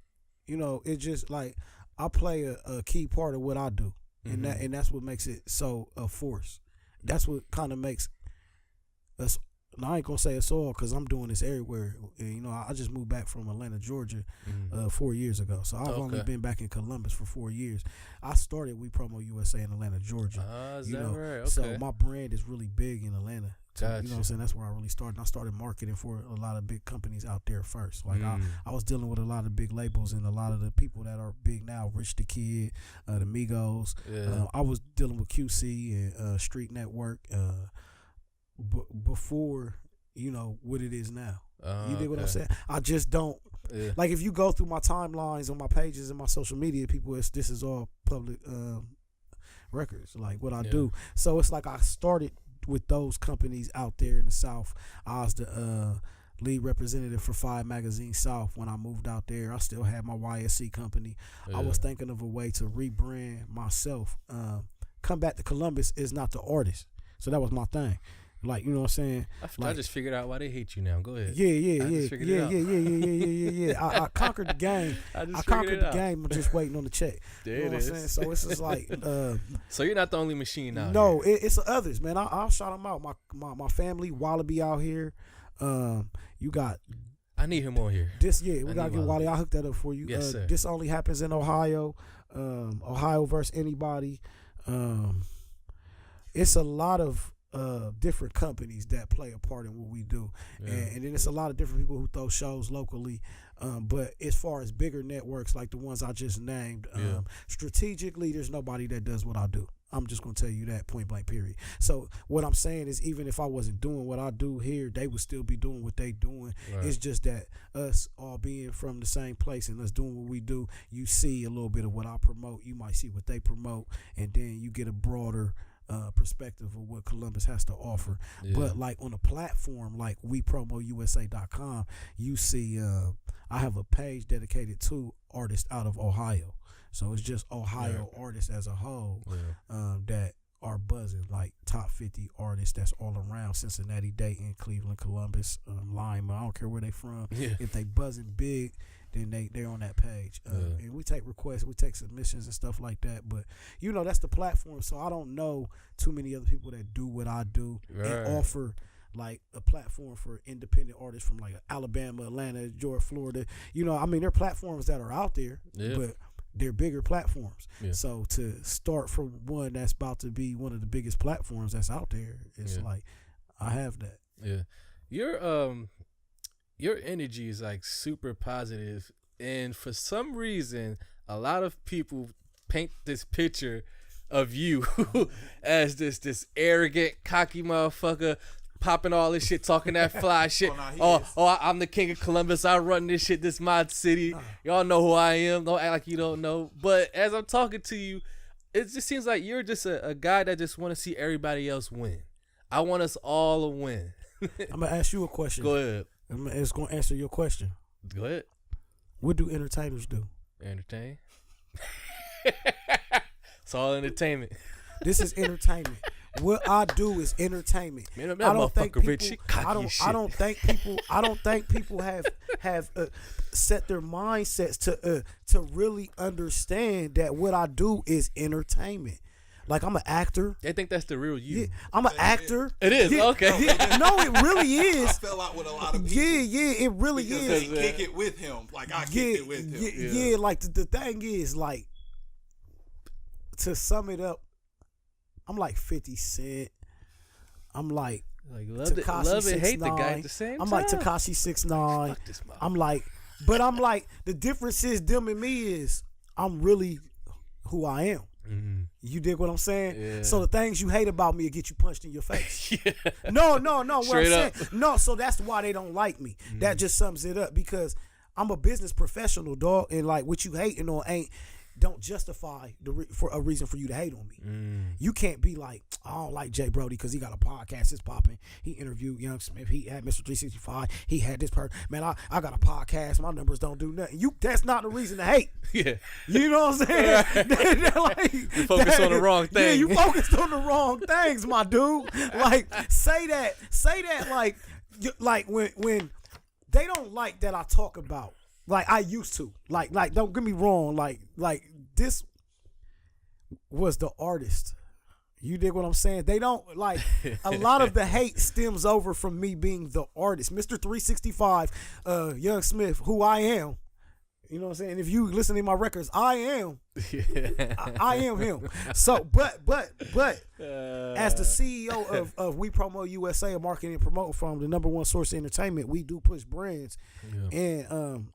You know, it's just like I play a key part of what I do, and that's what makes it so a force. That's what kind of makes us. Now, I ain't gonna say it's all because I'm doing this everywhere. And, you know, I just moved back from Atlanta, Georgia, 4 years ago. So I've only been back in Columbus for 4 years. I started We Promo USA in Atlanta, Georgia. Is you that know, right? Okay. So my brand is really big in Atlanta. Gotcha. You know what I'm saying? That's where I really started. And I started marketing for a lot of big companies out there first. Like I was dealing with a lot of big labels and a lot of the people that are big now, Rich the Kid, the Migos. Yeah. I was dealing with QC and Street Network before, you know, what it is now. You dig what I'm saying? I just don't. Yeah. Like if you go through my timelines on my pages and my social media, this is all public records, like what I do. So it's like I started with those companies out there in the South. I was the lead representative for 5 Magazine South when I moved out there. I still had my YSC company. I was thinking of a way to rebrand myself. Come back to Columbus is not the artist. So that was my thing. Like, you know what I'm saying? I just figured out why they hate you now. Go ahead. Yeah. I conquered the game. I conquered the game. I'm just waiting on the check. There you know it what is. I'm saying? So it's just like so you're not the only machine out no, here. it's others, man. I'll shout them out. My family, Wallaby out here. You got I need him on here. we gotta get Wally. I'll hook that up for you. Yes, sir. This only happens in Ohio. Ohio versus anybody. It's a lot of different companies that play a part in what we do, and then it's a lot of different people who throw shows locally. But as far as bigger networks like the ones I just named, strategically, there's nobody that does what I do. I'm just gonna tell you that point blank period. So what I'm saying is, even if I wasn't doing what I do here, they would still be doing what they doing. Right. It's just that us all being from the same place and us doing what we do, you see a little bit of what I promote, you might see what they promote, and then you get a broader perspective of what Columbus has to offer. But like on a platform like WePromoUSA.com, you see I have a page dedicated to artists out of Ohio. So it's just Ohio artists as a whole that are buzzing, like top 50 artists that's all around Cincinnati, Dayton, Cleveland, Columbus, Lima. I don't care where they from. If they buzzing big, then they're on that page. And we take requests, we take submissions and stuff like that. But, you know, that's the platform. So I don't know too many other people that do what I do and offer like a platform for independent artists from like Alabama, Atlanta, Georgia, Florida. You know, I mean, there are platforms that are out there, but they're bigger platforms. So to start from one that's about to be one of the biggest platforms that's out there, it's like I have that. Your energy is like super positive, and for some reason a lot of people paint this picture of you as this arrogant, cocky motherfucker, popping all this shit, talking that fly shit. I'm the king of Columbus. I run this shit. This my city. Y'all know who I am. Don't act like you don't know. But as I'm talking to you, it just seems like you're just a guy that just want to see everybody else win. I want us all to win. I'm going to ask you a question. Go ahead. It's going to answer your question. Go ahead. What do entertainers do? Entertain. It's all entertainment. This is entertainment. What I do is entertainment. Man, I don't think people. Richie, I don't think people. I don't think people have set their mindsets to really understand that what I do is entertainment. Like, I'm an actor. They think that's the real you. Yeah, I'm an actor. It is. Yeah, Okay. Yeah, no, it really is. I fell out with a lot of people. Yeah, it really because is. they kick it with him. Like, I kicked it with him. Yeah, like the thing is, like, to sum it up, I'm like 50 Cent. I'm like love Tekashi and hate the 6ix9ine. guy at the same I'm time. like Tekashi 6ix9ine. Fuck this motherfucker. I'm like, the difference is them and me is I'm really who I am. Mm-hmm. You dig what I'm saying? Yeah. So the things you hate about me will get you punched in your face. Yeah. No. What Straight I'm up. saying, no. So that's why they don't like me. That just sums it up because I'm a business professional, dog, and like what you hating on don't justify for a reason for you to hate on me. You can't be like, I don't like Jay Brody because he got a podcast. It's popping. He interviewed Young Smith. He had Mr.365. He had this person. Man, I got a podcast. My numbers don't do nothing. That's not the reason to hate. Yeah. You know what I'm saying? Like, You focus on the wrong thing. Yeah, you focused on the wrong things, my dude. Like, say that like when they don't like that I talk about. Like I used to. Like don't get me wrong. Like this was the artist. You dig what I'm saying? They don't like a lot of the hate stems over from me being the artist. Mr.365, Young Smith, who I am. You know what I'm saying? If you listen to my records, I am. I am him. So, but as the CEO of We Promo USA, a marketing and promote from the #1 source of entertainment, we do push brands, and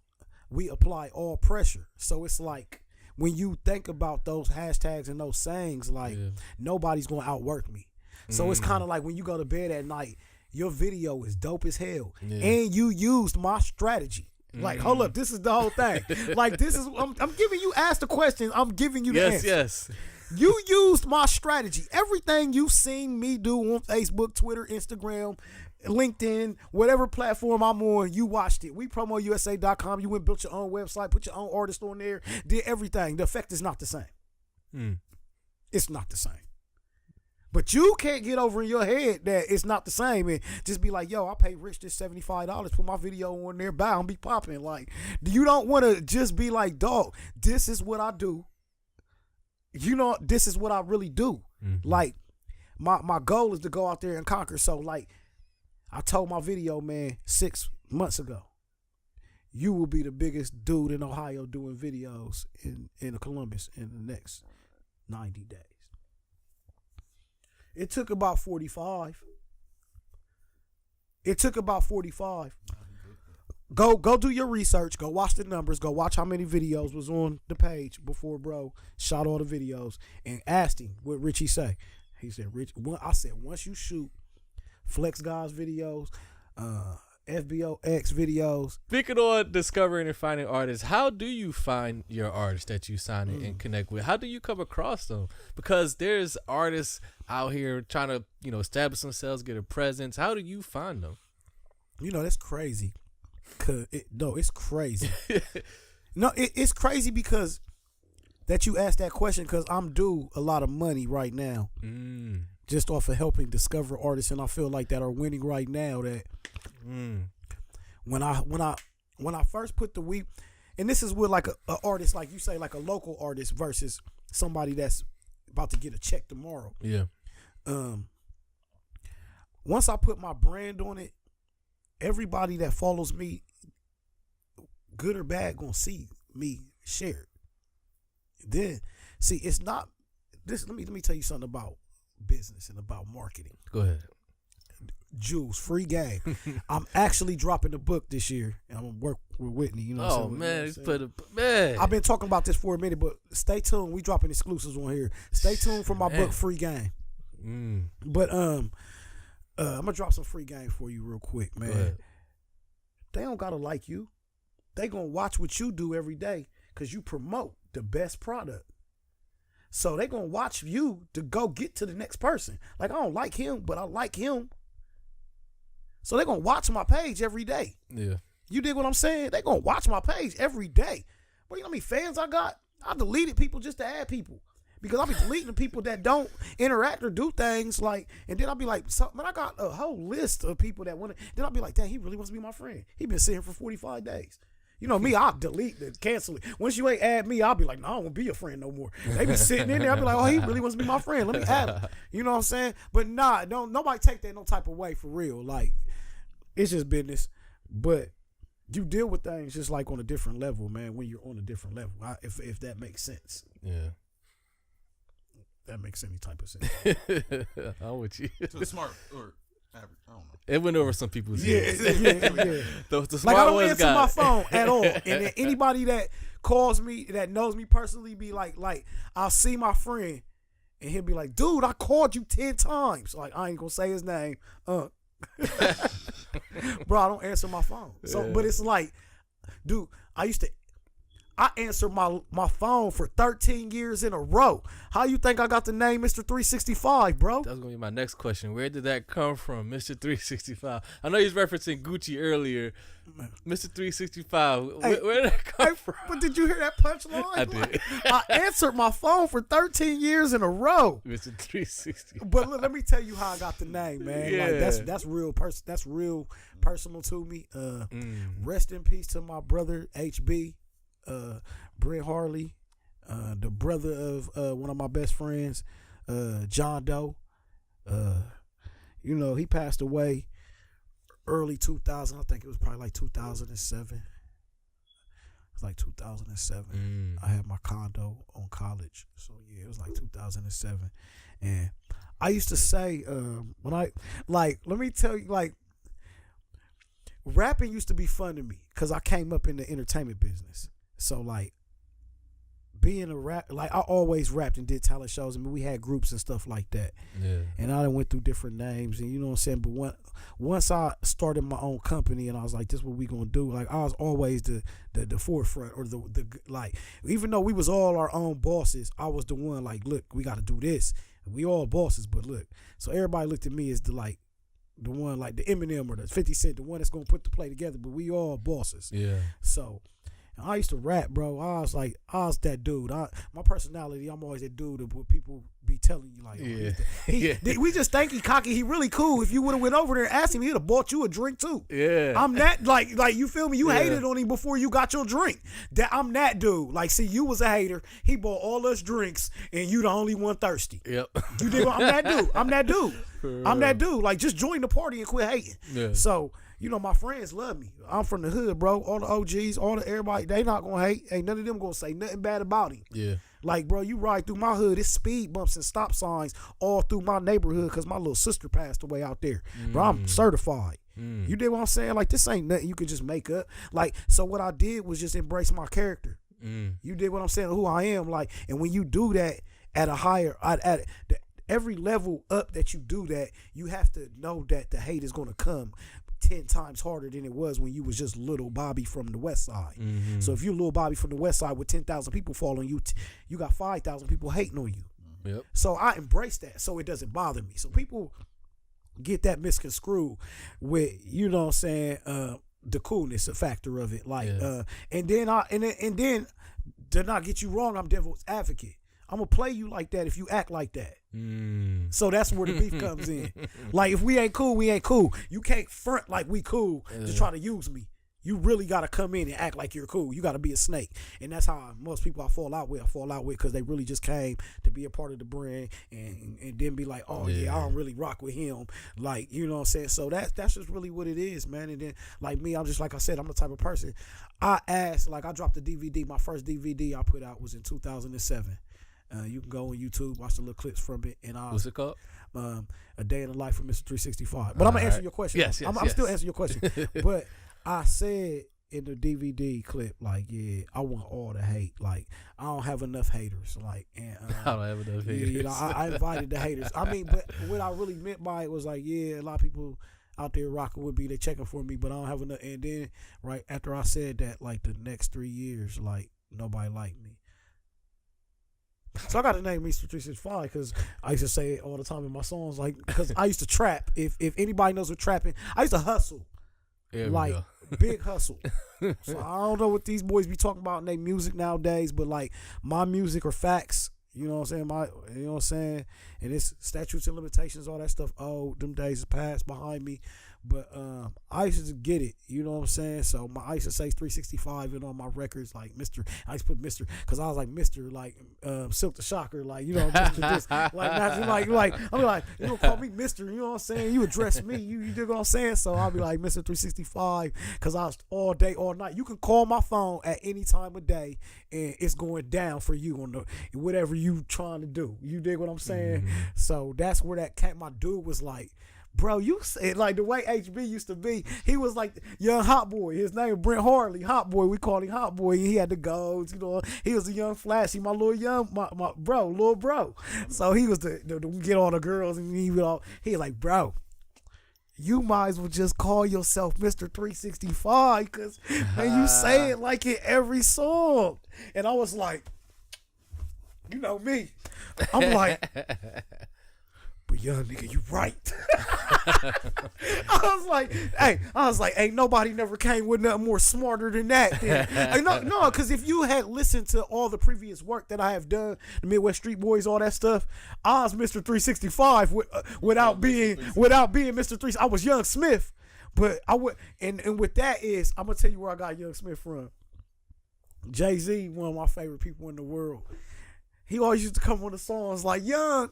we apply all pressure. So it's like when you think about those hashtags and those sayings, like nobody's gonna outwork me. So it's kind of like when you go to bed at night, your video is dope as hell, and you used my strategy. Like, hold up, this is the whole thing. Like, this is I'm giving you. Ask the question. I'm giving you the answer. Yes. You used my strategy. Everything you've seen me do on Facebook, Twitter, Instagram, LinkedIn, whatever platform I'm on, you watched it. WePromoUSA.com. You went and built your own website, put your own artist on there, did everything. The effect is not the same. It's not the same. But you can't get over in your head that it's not the same and just be like, yo, I paid Rich this $75, put my video on there, bow and be popping. Like, you don't want to just be like, dog, this is what I do. You know, this is what I really do. Like, my goal is to go out there and conquer. So, like, I told my video man 6 months ago, you will be the biggest dude in Ohio doing videos in Columbus in the next 90 days. It took about 45. Go do your research. Go watch the numbers. Go watch how many videos was on the page before bro shot all the videos and asked him what Richie say. He said, I said, once you shoot Flex Guys videos, FBOX videos. Speaking on discovering and finding artists, how do you find your artists that you sign and connect with? How do you come across them? Because there's artists out here trying to, establish themselves, get a presence. How do you find them? That's crazy. It's crazy. It's crazy because that you asked that question because I'm due a lot of money right now. Just off of helping discover artists, and I feel like that are winning right now. That when I first put the and this is with like a artist, like you say, like a local artist versus somebody that's about to get a check tomorrow. Yeah. Once I put my brand on it, everybody that follows me, good or bad, gonna see me share it. Then see, it's not this. Let me tell you something about business and about marketing. Go ahead. Jules, free game. I'm actually dropping the book this year. And I'm gonna work with Whitney. Man, I've been talking about this for a minute, but stay tuned. We dropping exclusives on here. Stay tuned for my book, Free Game. But I'm gonna drop some free game for you real quick, Go man. ahead. They don't gotta like you. They gonna watch what you do every day because you promote the best product. So they gonna watch you to go get to the next person. Like, I don't like him, but I like him. So they gonna watch my page every day. Yeah. You dig what I'm saying? They gonna watch my page every day. But you know how many fans I got? I deleted people just to add people. Because I be deleting the people that don't interact or do things like, and then I'll be like, man, I got a whole list of people that want to, then I'll be like, dang, he really wants to be my friend. He been sitting here for 45 days. You know me, I'll delete it, cancel it. Once you ain't add me, I'll be like, no, I don't want to be your friend no more. They be sitting in there, I'll be like, oh, he really wants to be my friend. Let me add him. You know what I'm saying? But nah, don't nobody take that no type of way for real. Like, it's just business. But you deal with things just like on a different level, man, when you're on a different level. If that makes sense. Yeah. That makes any type of sense. I'm with you. To the smart or average, I don't know. It went over some people's heads. Yeah. The Like, smart I don't ones answer got my it. phone at all. And then anybody that calls me, that knows me personally, be like I'll see my friend and he'll be like, dude, I called you 10 times. Like, I ain't gonna say his name. Bro, I don't answer my phone. So, but it's like, dude, I answered my phone for 13 years in a row. How you think I got the name Mr.365, bro? That's gonna be my next question. Where did that come from, Mr.365? I know he's referencing Gucci earlier. Mr.365. Hey, where did that come from? But did you hear that punchline? I did. Like, I answered my phone for 13 years in a row. Mr.365. But look, let me tell you how I got the name, man. Yeah. Like, that's real personal to me. Rest in peace to my brother HB. Brent Harley, the brother of one of my best friends, John Doe. You know, he passed away early 2000. I think it was probably like 2007. It was like 2007. I had my condo on college. So yeah, it was like 2007. And I used to say, when I, like, let me tell you, like, rapping used to be fun to me because I came up in the entertainment business. So, like, being a rap, like, I always rapped and did talent shows. I mean, we had groups and stuff like that. Yeah. And I done went through different names, and you know what I'm saying? But once I started my own company and I was like, this is what we gonna do, like, I was always the forefront, or the like, even though we was all our own bosses, I was the one, like, look, we gotta do this. We all bosses, but look. So everybody looked at me as the one, like the Eminem or the 50 Cent, the one that's gonna put the play together, but we all bosses. Yeah. So I used to rap, bro. I was that dude. My personality, I'm always that dude that people be telling you, like, oh, we just think he cocky. He really cool. If you would have went over there and asked him, he'd have bought you a drink too. Yeah. I'm that, like you feel me? You hated on him before you got your drink. I'm that dude. Like, see, you was a hater. He bought all us drinks, and you the only one thirsty. Yep. You did. I'm that dude. I'm that dude. Like, just join the party and quit hating. Yeah. So, you know, my friends love me. I'm from the hood, bro. All the OGs, everybody, they not gonna hate. Ain't none of them gonna say nothing bad about him. Yeah. Like, bro, you ride through my hood, it's speed bumps and stop signs all through my neighborhood because my little sister passed away out there. Bro, I'm certified. You did what I'm saying? Like, this ain't nothing you could just make up. Like, so what I did was just embrace my character. You did what I'm saying, who I am. Like, and when you do that at a higher, at every level up that you do that, you have to know that the hate is gonna come 10 times harder than it was when you was just little Bobby from the West Side. So if you little Bobby from the West Side with 10,000 people following you, you got 5,000 people hating on you. Yep. So I embrace that, so it doesn't bother me. So people get that misconstrued with, you know what I'm saying, the coolness, a factor of it. Like, and then to not get you wrong, I'm devil's advocate. I'm gonna play you like that if you act like that. So that's where the beef comes in. Like, if we ain't cool, we ain't cool. You can't front like we cool to try to use me. You really gotta come in and act like you're cool. You gotta be a snake, and that's how most people I fall out with because they really just came to be a part of the brand and then be like, oh yeah, I don't really rock with him. Like, you know what I'm saying? So that's just really what it is, man. And then, like me, I'm just, like I said, I'm the type of person. I dropped the DVD. My first DVD I put out was in 2007. You can go on YouTube, watch the little clips from it. And what's it called? A Day in the Life of Mr.365. But I'm gonna answer your question. Yes, I'm still answering your question. But I said, in the DVD clip, like, yeah, I want all the hate. Like, I don't have enough haters. Like, and I don't have enough haters. yeah, you know, I invited the haters. I mean, but what I really meant by it was like, yeah, a lot of people out there rocking with me, they checking for me, but I don't have enough. And then right after I said that, like the next 3 years, like nobody liked me. So I got to name Mr.365 because I used to say it all the time in my songs. Like, because I used to trap. If anybody knows what trapping, I used to hustle. Like big hustle. So I don't know what these boys be talking about in their music nowadays, but like my music are facts. You know what I'm saying? You know what I'm saying? And it's statutes and limitations, all that stuff. Oh, them days is past behind me. But I used to get it. You know what I'm saying? So I used to say 365 and on my records, like Mr. I used to put Mr. because I was like Mr. like Silk the Shocker, like, you know, Mr. this, like I'm like, you don't call me Mr. You know what I'm saying? You address me. You dig what I'm saying? So I'll be like Mr. 365 because I was all day, all night. You can call my phone at any time of day and it's going down for you on the whatever you trying to do. You dig what I'm saying? Mm-hmm. So that's where that cat, my dude was like, bro, you said like the way HB used to be. He was like young hot boy. His name was Brent Harley, hot boy. We called him hot boy. He had the golds, you know. He was a young flashy, my little bro. So he was the get all the girls, and he was like, bro, you might as well just call yourself Mr. 365 because you say it like in every song. And I was like, you know me. I'm like, but young nigga, you right. I was like, ain't nobody never came with nothing more smarter than that. No, because if you had listened to all the previous work that I have done, the Midwest Street Boys, all that stuff, I was Mr. 365 without being Mr. 3. I was Young Smith, but I would, and with that is, I'm gonna tell you where I got Young Smith from. Jay-Z, one of my favorite people in the world. He always used to come on the songs like young.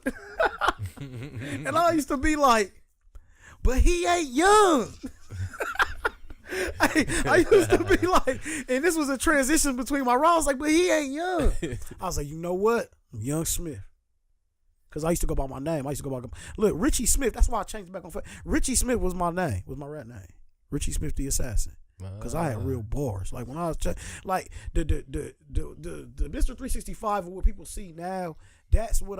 And I used to be like, but he ain't young. I used to be like, and this was a transition between my roles, like, but he ain't young. I was like, you know what? I'm Young Smith. Because I used to go by my name. Look, Richie Smith, that's why I changed back on. Richie Smith was my name, was my rap name. Richie Smith the Assassin. Because I had real bars. Like when I was like the Mr. 365 of what people see now, that's what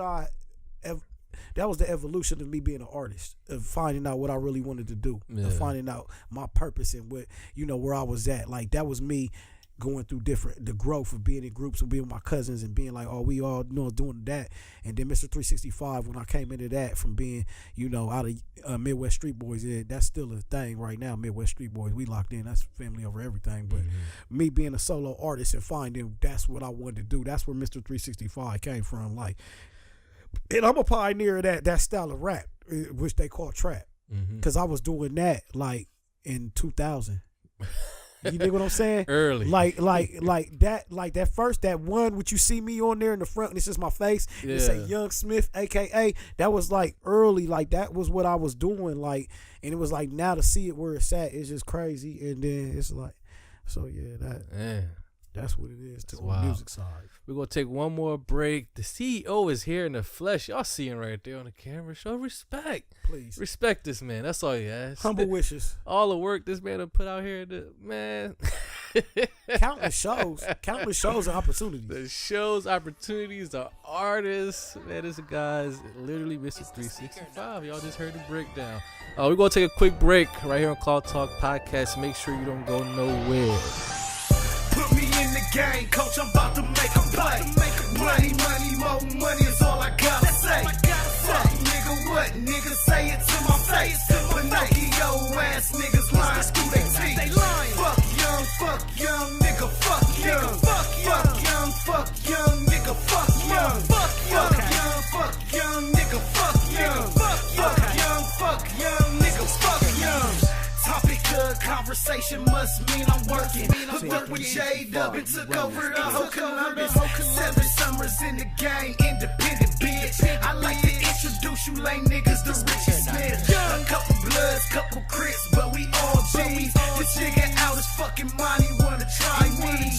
that was the evolution of me being an artist, of finding out what I really wanted to do, of finding out my purpose and what, you know, where I was at. Like that was me going through the growth of being in groups and being with my cousins and being like, oh, we all, you know, doing that. And then Mr. 365, when I came into that from being, you know, out of Midwest Street Boys, that's still a thing right now. Midwest Street Boys, we locked in. That's family over everything. But me being a solo artist and finding that's what I wanted to do, that's where Mr. 365 came from. Like, and I'm a pioneer of that style of rap, which they call trap, because I was doing that like in 2000. You dig what I'm saying? Early. Like that first, that one which you see me on there in the front and it's just my face. Yeah. It say Young Smith, aka, that was like early, like that was what I was doing, like, and it was like now to see it where it's at, it's just crazy. And then it's like, so yeah, that's what it is to the music side. We're going to take one more break. The CEO is here in the flesh. Y'all see him right there on the camera. Show respect. Please. Respect this man. That's all you ask. Humble wishes. All the work this man put out here, man. Countless shows and opportunities. The shows, opportunities, the artists. Man, this guy's literally Mr. 365. Y'all just heard the breakdown. We're going to take a quick break right here on Cloud Talk Podcast. Make sure you don't go nowhere. Put me in the game, coach, I'm about to make a play. Money, more money is all I gotta say. Fuck nigga, what? Nigga, say it to my face. Pinocchio ass niggas lying through their teeth. Fuck young, nigga, fuck young. Fuck young, nigga, fuck young. Fuck young, nigga, fuck young. Fuck young, nigga, fuck young. Topic of conversation must mean I'm working. Hooked up with J-Dub and took over the whole Columbus. 7 summers in the game, independent bitch. I like to introduce you lame niggas to Richie Smith. A couple bloods, couple crips, but we all G's. This nigga out his fucking mind, he wanna try me.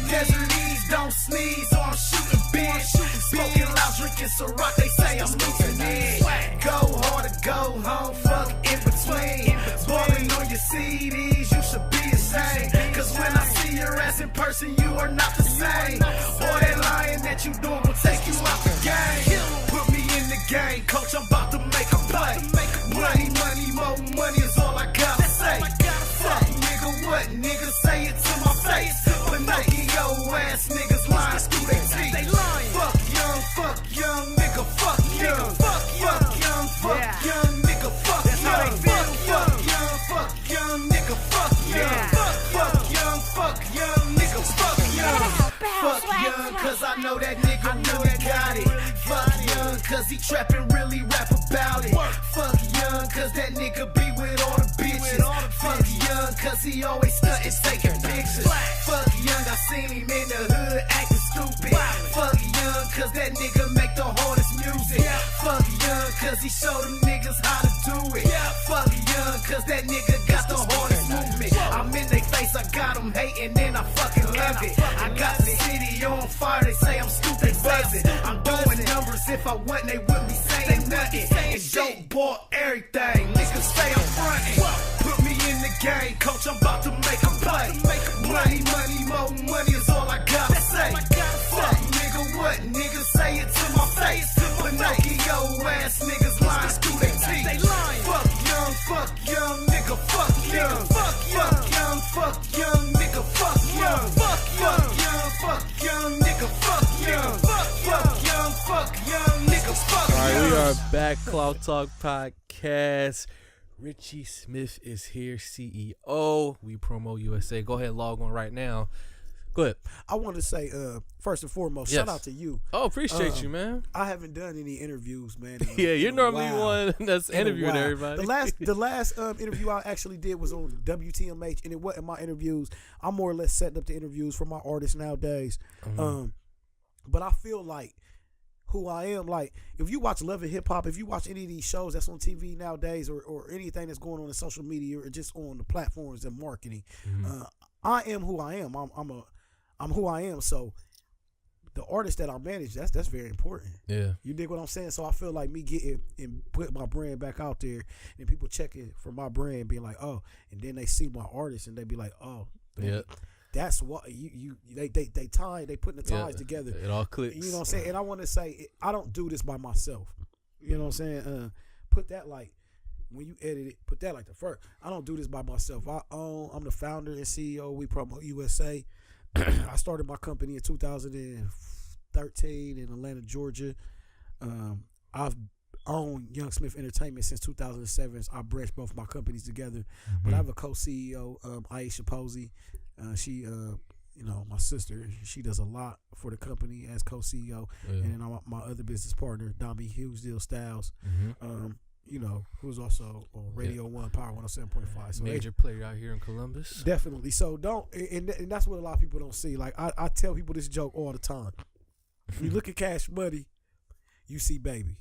Desert East, don't sneeze, or I'm shooting bitch. Smoking loud, drinking Ciroc, they say I'm losing it. Go hard or go home, fuck in between. Balling on your CDs, you should be ashamed. insane. Cause when I see your ass in person, you are not the same. Boy, that lying that you doing will take you out the game. Put me in the game, coach, I'm about to make a play. Money, money, more money is all I gotta say. Fuck nigga, what nigga, say it to my face. Pinocchio ass niggas lying through their teeth. Fuck young nigga, fuck young. Fuck young nigga, fuck young. Fuck young nigga, fuck young. Fuck young nigga, fuck young. Fuck young, cause I know that nigga really got it. Fuck young, cause he trappin' really rap about it. Fuck young, cause that nigga be with all the bitches. Fuck young, cause he always stuntin' taking pictures. Fuck young, I seen him in the hood acting stupid. Fuck young, cause that nigga make the hardest music. Fuck young, cause he show them niggas how to do it. Fuck young, cause that nigga got the hardest movement. I'm in their face, I got them hating and I fucking love it. I got the city on fire, they say I'm stupid buzzing. I'm doing numbers, if I wasn't, they wouldn't be saying nothing. And dope bought everything, niggas say I'm frontin'. Put me in the game, coach, I'm about to make a play. Money, money, more money is all I gotta say. Fuck nigga, what nigga, say it to my face. Pinocchio ass niggas lying through their teeth. Fuck young nigga, fuck young. Fuck young nigga, fuck young. Fuck young nigga, fuck young. Fuck young nigga, fuck young. All right, we are back. Cloud Talk Podcast. Richie Smith is here, CEO. We Promo USA. Go ahead, log on right now. Go ahead. I want to say, first and foremost, shout out to you. Oh, appreciate you, man. I haven't done any interviews, man. Yeah, you're normally one that's interviewing everybody. The last interview I actually did was on WTMH, and it wasn't my interviews. I'm more or less setting up the interviews for my artists nowadays. But I feel like who I am, like if you watch Love and Hip Hop, if you watch any of these shows that's on TV nowadays, or anything that's going on in social media or just on the platforms and marketing, I am who I am. I'm who I am. So the artist that I manage, that's very important. Yeah. You dig what I'm saying? So I feel like me getting and putting my brand back out there and people checking for my brand being like, oh, and then they see my artist and they be like, oh, yeah. That's what they putting the ties together. It all clicks. You know what I'm saying? And I want to say I don't do this by myself. You know what I'm saying? Put that like when you edit it, put that like the first. I don't do this by myself. I'm the founder and CEO. We Promo USA. I started my company in 2013 in Atlanta, Georgia. I've owned Young Smith Entertainment since 2007. So I branched both my companies together. But I have a co-CEO, Aisha Posey. She, my sister, she does a lot for the company as co-CEO. And then my other business partner, Dami Hughesdale Styles, who's also on Radio 1, Power 107.5. So major player out here in Columbus. Definitely. So and that's what a lot of people don't see. Like I tell people this joke all the time. You look at Cash Money, you see Baby.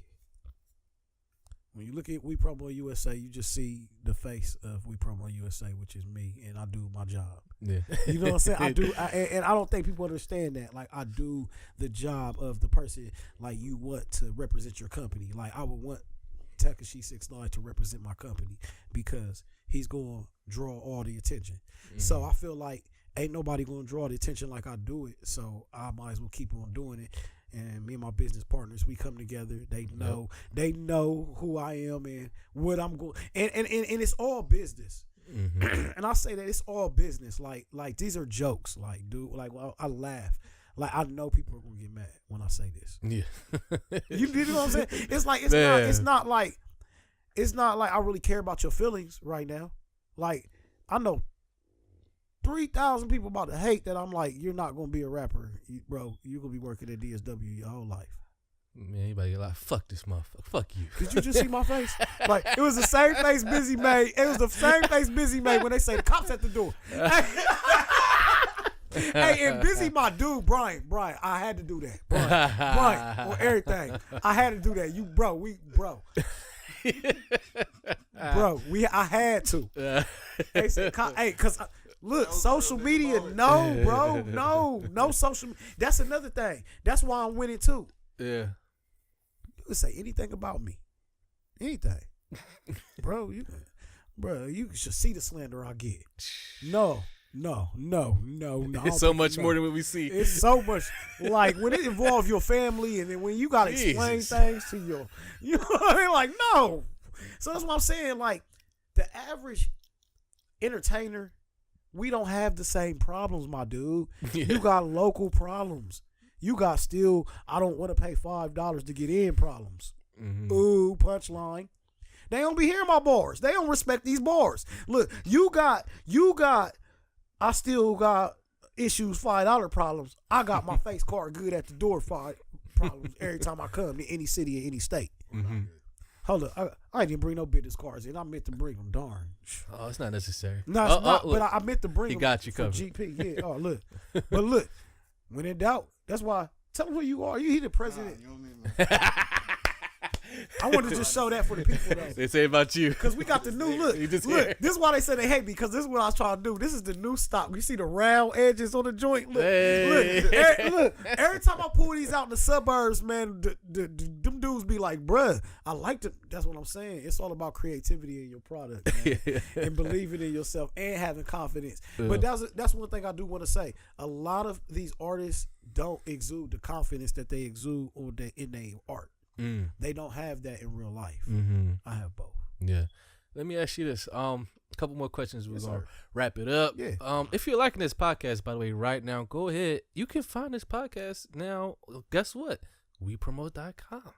When you look at We Promo USA, you just see the face of We Promo USA, which is me, and I do my job. Yeah. You know what I'm saying? I do, and I don't think people understand that. Like, I do the job of the person, like, you want to represent your company. Like, I would want Tekashi 6ix9ine to represent my company because he's going to draw all the attention. So I feel like ain't nobody going to draw the attention like I do it, so I might as well keep on doing it. And me and my business partners, we come together. They know who I am and what I'm going. And it's all business. And I say that it's all business. Like these are jokes. Like, dude, I laugh. Like, I know people are gonna get mad when I say this. Yeah. You know what I'm saying? It's like it's not like I really care about your feelings right now. Like, I know 3,000 people about to hate that I'm like, you're not going to be a rapper, bro. You're going to be working at DSW your whole life. Man, anybody get like, fuck this motherfucker. Fuck you. Did you just see my face? Like, it was the same face Busy made. It was the same face Busy made when they say the cops at the door. Hey, and Busy, my dude, Brian, I had to do that. Brian, on everything. I had to do that. I had to. They said, hey, because... Look, social media, no, bro, no social. That's another thing. That's why I'm winning too. Yeah. You can say anything about me, anything, bro. You should see the slander I get. No, No. It's so much more than what we see. It's so much. Like, when it involves your family and then when you got to explain things to you know what I mean? Like, no. So that's what I'm saying. Like, the average entertainer, we don't have the same problems, my dude. Yeah. You got local problems. You got still, I don't want to pay $5 to get in problems. Mm-hmm. Ooh, punchline. They don't be hearing my bars. They don't respect these bars. Look, you got, I still got issues, $5 problems. I got my face card good at the door, $5 problems every time I come to any city or any state. Mm-hmm. Hold up, I didn't bring no business cards in. I meant to bring them. Darn. Oh, it's not necessary. No, it's not. Look, But I meant to bring he them. got you for covered. GP. Yeah. Oh, look. But look, when in doubt, that's why. Tell them who you are. You the president. You know what I mean? I wanted to just show that for the people though. They say about you. Because we got the new look. You just Look, here. this is why they say they hate me, because this is what I was trying to do. This is the new stock. You see the round edges on the joint? Look, Hey. look. Every time I pull these out in the suburbs, man, them dudes be like, bruh, I like to. That's what I'm saying. It's all about creativity in your product, man, and believing in yourself and having confidence. Yeah. But that's one thing I do want to say. A lot of these artists don't exude the confidence that they exude in their art. They don't have that in real life. Mm-hmm. I have both. Yeah. Let me ask you this. A couple more questions. We're Yes, gonna sir. wrap it up. Yeah. If you're liking this podcast, by the way, right now, go ahead. You can find this podcast now. Guess what? WePromote.com.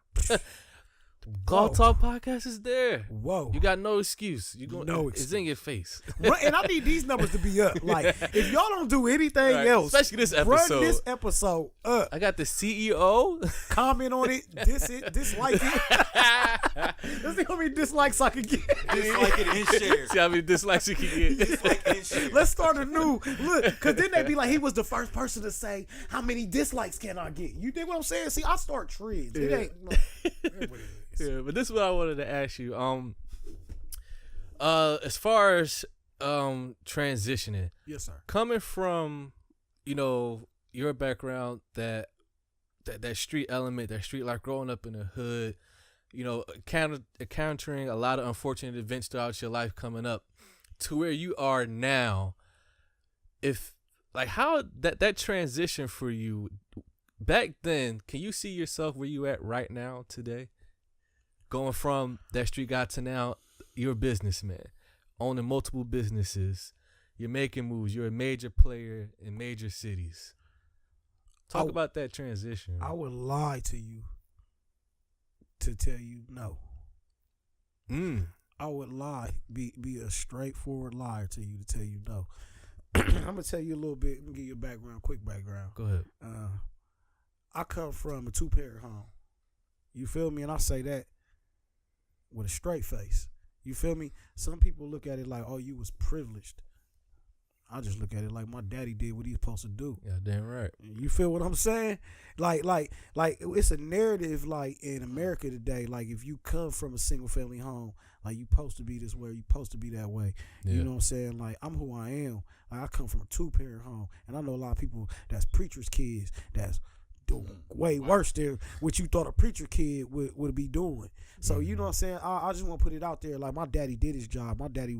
Call Talk Podcast is there. Whoa. You got no excuse. No It's in your face. Right, and I need these numbers to be up. Like, if y'all don't do anything Right, else, especially this run episode. this episode up. I got the CEO. Comment on it, dislike it. Let's see how many dislikes I can get. Dislike it and share. See how many dislikes you can get. Dislike and share. Let's start a new look, because then they be like, he was the first person to say, how many dislikes can I get? You dig what I'm saying? See, I start trends. It Yeah. ain't. No, it is what it is. Yeah, but this is what I wanted to ask you. As far as transitioning, Yes, sir. coming from, your background, that street element, that street life, growing up in the hood, encountering a lot of unfortunate events throughout your life coming up to where you are now. How that transition for you back then, can you see yourself where you at right now today? Going from that street guy to now, you're a businessman, owning multiple businesses. You're making moves. You're a major player in major cities. Talk about that transition. I would lie to you to tell you no. I would lie, be a straightforward liar to you to tell you no. I'm gonna tell you a little bit. I'm gonna give you a quick background. Go ahead. I come from a 2-parent home. You feel me? And I say that with a straight face. You feel me? Some people look at it like, oh, you was privileged. I just look at it like my daddy did what he was supposed to do. Yeah, damn right. You feel what I'm saying? Like it's a narrative like in America today. Like if you come from a single family home, like you supposed to be this way, you supposed to be that way. Yeah. You know what I'm saying? Like I'm who I am. Like I come from a 2-parent home, and I know a lot of people that's preachers' kids that's doing way worse than what you thought a preacher kid would be doing. So you know what I'm saying? I just want to put it out there. Like my daddy did his job. My daddy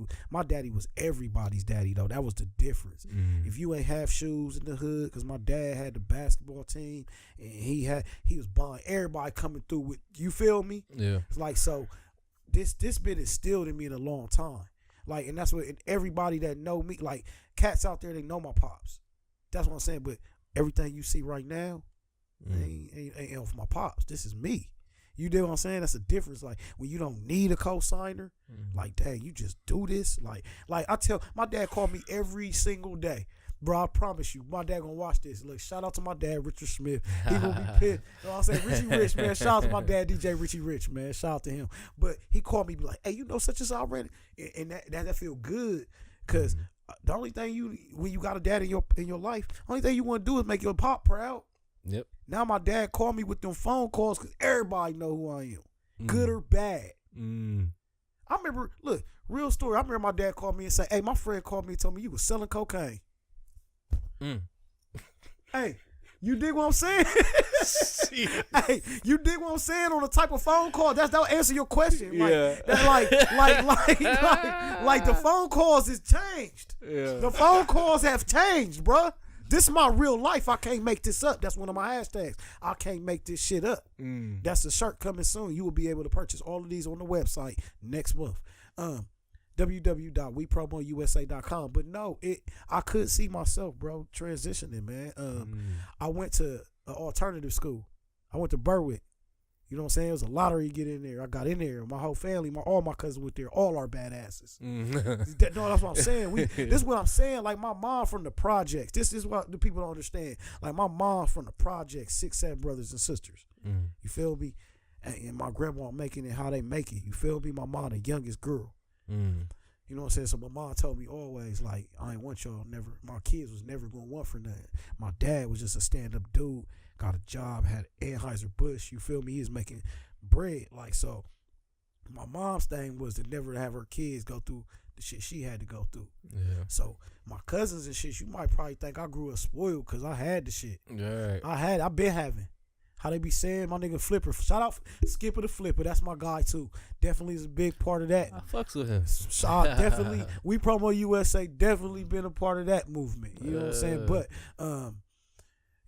was everybody's daddy though. That was the difference. If you ain't have shoes in the hood, because my dad had the basketball team and he was buying everybody coming through with. You feel me? Yeah. It's like so. This been instilled in me in a long time. Like, and that's what everybody that know me, like cats out there, they know my pops. That's what I'm saying. But everything you see right now. Ain't off my pops. This is me. You know what I'm saying? That's a difference. Like when you don't need a co-signer, like dang, you just do this. Like I tell my dad called me every single day. Bro, I promise you, my dad gonna watch this. Look, shout out to my dad, Richard Smith. He gonna be pissed. You know what I'm saying? Richie Rich, man. Shout out to my dad, DJ Richie Rich, man. Shout out to him. But he called me, be like, hey, you know such as I already, and that feel good, cause the only thing when you got a dad in your life, only thing you want to do is make your pop proud. Yep. Now my dad called me with them phone calls because everybody know who I am, good or bad. I remember, look, real story. I remember my dad called me and said, hey, my friend called me and told me you was selling cocaine. Hey, You dig what I'm saying? Hey, you dig what I'm saying on the type of phone call? That'll answer your question. Like, Yeah. That like the phone calls is changed. Yeah. The phone calls have changed, bruh. This is my real life. I can't make this up. That's one of my hashtags. I can't make this shit up. That's a shirt coming soon. You will be able to purchase all of these on the website next month. www.wepromousa.com. But no, I could see myself, bro, transitioning, man. I went to an alternative school. I went to Berwick. You know what I'm saying? It was a lottery to get in there. I got in there. My whole family, all my cousins went there. All our badasses. No, that's what I'm saying. This is what I'm saying. Like my mom from the projects. This is what the people don't understand. Like my mom from the projects, 6, 7 brothers and sisters. You feel me? And my grandma making it how they make it. You feel me? My mom, the youngest girl. You know what I'm saying? So my mom told me always, like, I ain't want y'all never. My kids was never going to want for nothing. My dad was just a stand-up dude. Got a job, had Anheuser-Busch, you feel me? He was making bread. Like, so my mom's thing was to never have her kids go through the shit she had to go through. Yeah. So my cousins and shit, you might probably think I grew up spoiled because I had the shit. Yeah. I've been having. How they be saying, my nigga Flipper. Shout out Skipper the Flipper. That's my guy too. Definitely is a big part of that. I fucks with him. Definitely, We Promo USA definitely been a part of that movement. You know what I'm saying? But you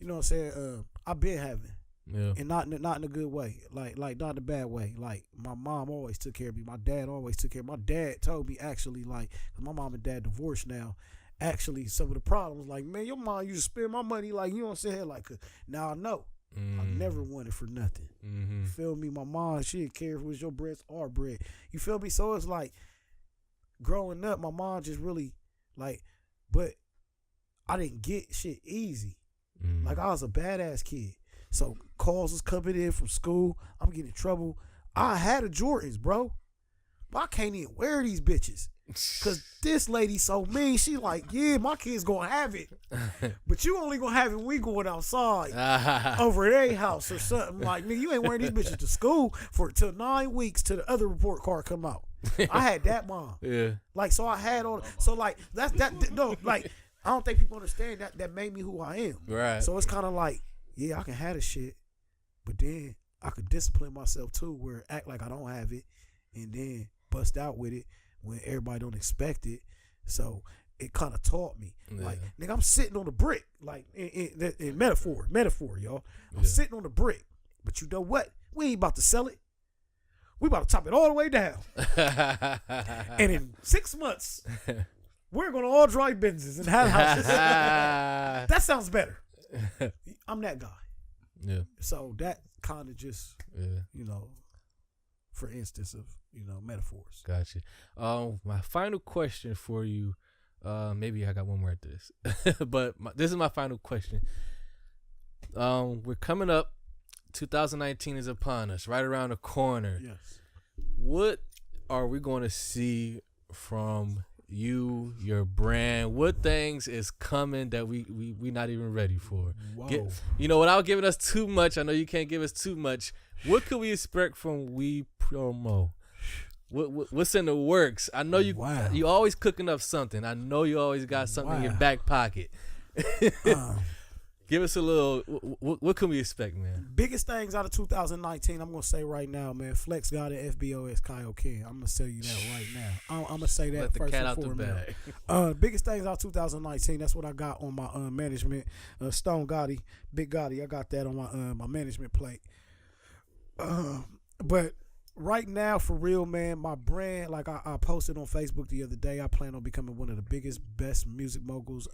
know what I'm saying? I've been having. Yeah. And not in a good way. Like not in a bad way. Like my mom always took care of me. My dad always took care of me. My dad told me actually, like, 'cause my mom and dad divorced now. Actually, some of the problems, like, man, your mom used to spend my money, like, you know what I'm saying? Like, now I know. I never wanted for nothing. You feel me? My mom, she didn't care if it was your bread or our bread. You feel me? So it's like, growing up, my mom just really, like, but I didn't get shit easy. Like, I was a badass kid. So calls was coming in from school. I'm getting in trouble. I had a Jordans, bro. But I can't even wear these bitches. Because this lady so mean. She like, yeah, my kid's going to have it. But you only going to have it when we going outside over at a house or something. Like, nigga, you ain't wearing these bitches to school till 9 weeks till the other report card come out. I had that mom. Yeah. Like, so I had on. So, like, like, I don't think people understand that made me who I am. Right. So it's kind of like, yeah, I can have the shit, but then I could discipline myself too, where act like I don't have it, and then bust out with it when everybody don't expect it. So it kind of taught me, like, nigga, I'm sitting on the brick, like in metaphor, y'all. I'm sitting on the brick, but you know what? We ain't about to sell it. We about to top it all the way down, and in 6 months, we're gonna all drive Benzes and have houses. That sounds better. I'm that guy. Yeah. So that kind of just, you know, for instance of, you know, metaphors. Gotcha. My final question for you, maybe I got one more at this, but this is my final question. We're coming up. 2019 is upon us, right around the corner. Yes. What are we going to see from you, your brand? What things is coming that we not even ready for? You know, without giving us too much, I know you can't give us too much. What could we expect from We Promo? What's in the works? I know you always cooking up something. I know you always got something in your back pocket. Give us a little. What can we expect, man? Biggest things out of 2019, I'm gonna say right now, man. Flex got an FBOS Kyle King. I'm gonna tell you that right now. I'm gonna say that first and foremost. Biggest things out of 2019. That's what I got on my management. Stone Gotti, Big Gotti. I got that on my management plate. But right now, for real, man, my brand, like I posted on Facebook the other day, I plan on becoming one of the biggest, best music moguls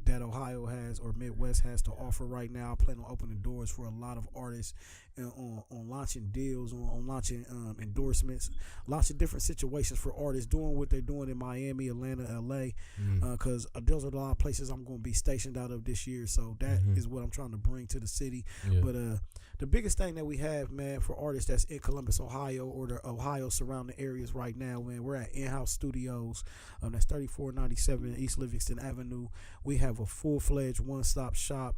that Ohio has or Midwest has to offer right now. I plan on opening doors for a lot of artists on launching deals, on launching endorsements, launching different situations for artists, doing what they're doing in Miami, Atlanta, LA, because those are a lot of places I'm going to be stationed out of this year. So that is what I'm trying to bring to the city. Yeah. But the biggest thing that we have, man, for artists that's in Columbus, Ohio, or the Ohio surrounding areas right now, man, we're at In-House Studios. That's 3497 East Livingston Avenue. We have a full-fledged one-stop shop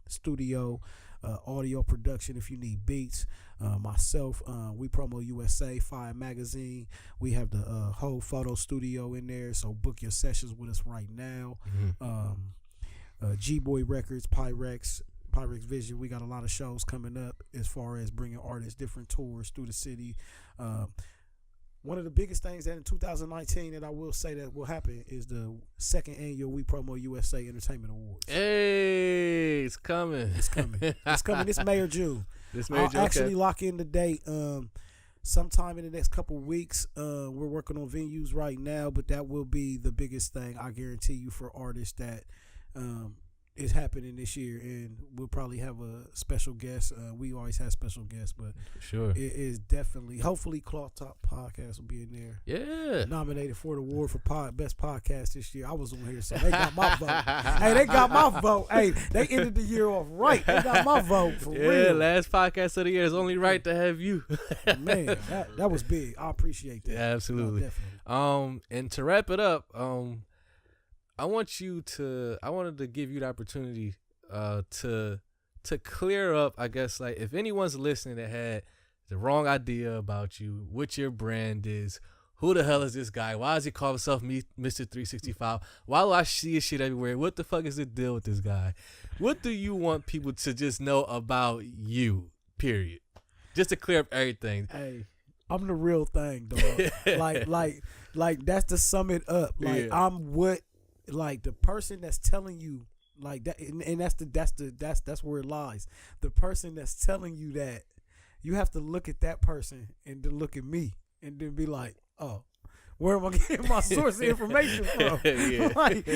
studio, audio production if you need beats. Myself, We Promo USA, Fire Magazine. We have the whole photo studio in there, so book your sessions with us right now. G-Boy Records, Pyrex, Pyrex Vision, we got a lot of shows coming up as far as bringing artists, different tours through the city. One of the biggest things that in 2019 that I will say that will happen is the second annual We Promo USA Entertainment Awards. Hey, it's coming. It's coming. It's coming this May or June. I'll Actually lock in the date sometime in the next couple of weeks. We're working on venues right now, but that will be the biggest thing, I guarantee you, for artists that is happening this year. And we'll probably have a special guest. We always have special guests, but Sure. it is definitely, hopefully Cloth Talk Podcast will be in there. Yeah. Nominated for the award for best podcast this year. I was on here, so they got my vote. Hey, they got my vote. Hey, they ended the year off right. They got my vote for Yeah, real. last podcast of the year is only right to have you. Man, that was big. I appreciate that. Yeah, absolutely. Definitely. And to wrap it up, I wanted to give you the opportunity to clear up, I guess, like if anyone's listening that had the wrong idea about you, what your brand is, who the hell is this guy? Why does he call himself Mr.365? Why do I see his shit everywhere? What the fuck is the deal with this guy? What do you want people to just know about you, period? Just to clear up everything. Hey, I'm the real thing, dog. like that's to sum it up. Like Yeah. I'm what, like the person that's telling you like that, and that's where it lies. The person that's telling you that, you have to look at that person and then look at me and then be like, oh, where am I getting my source of information from? Yeah.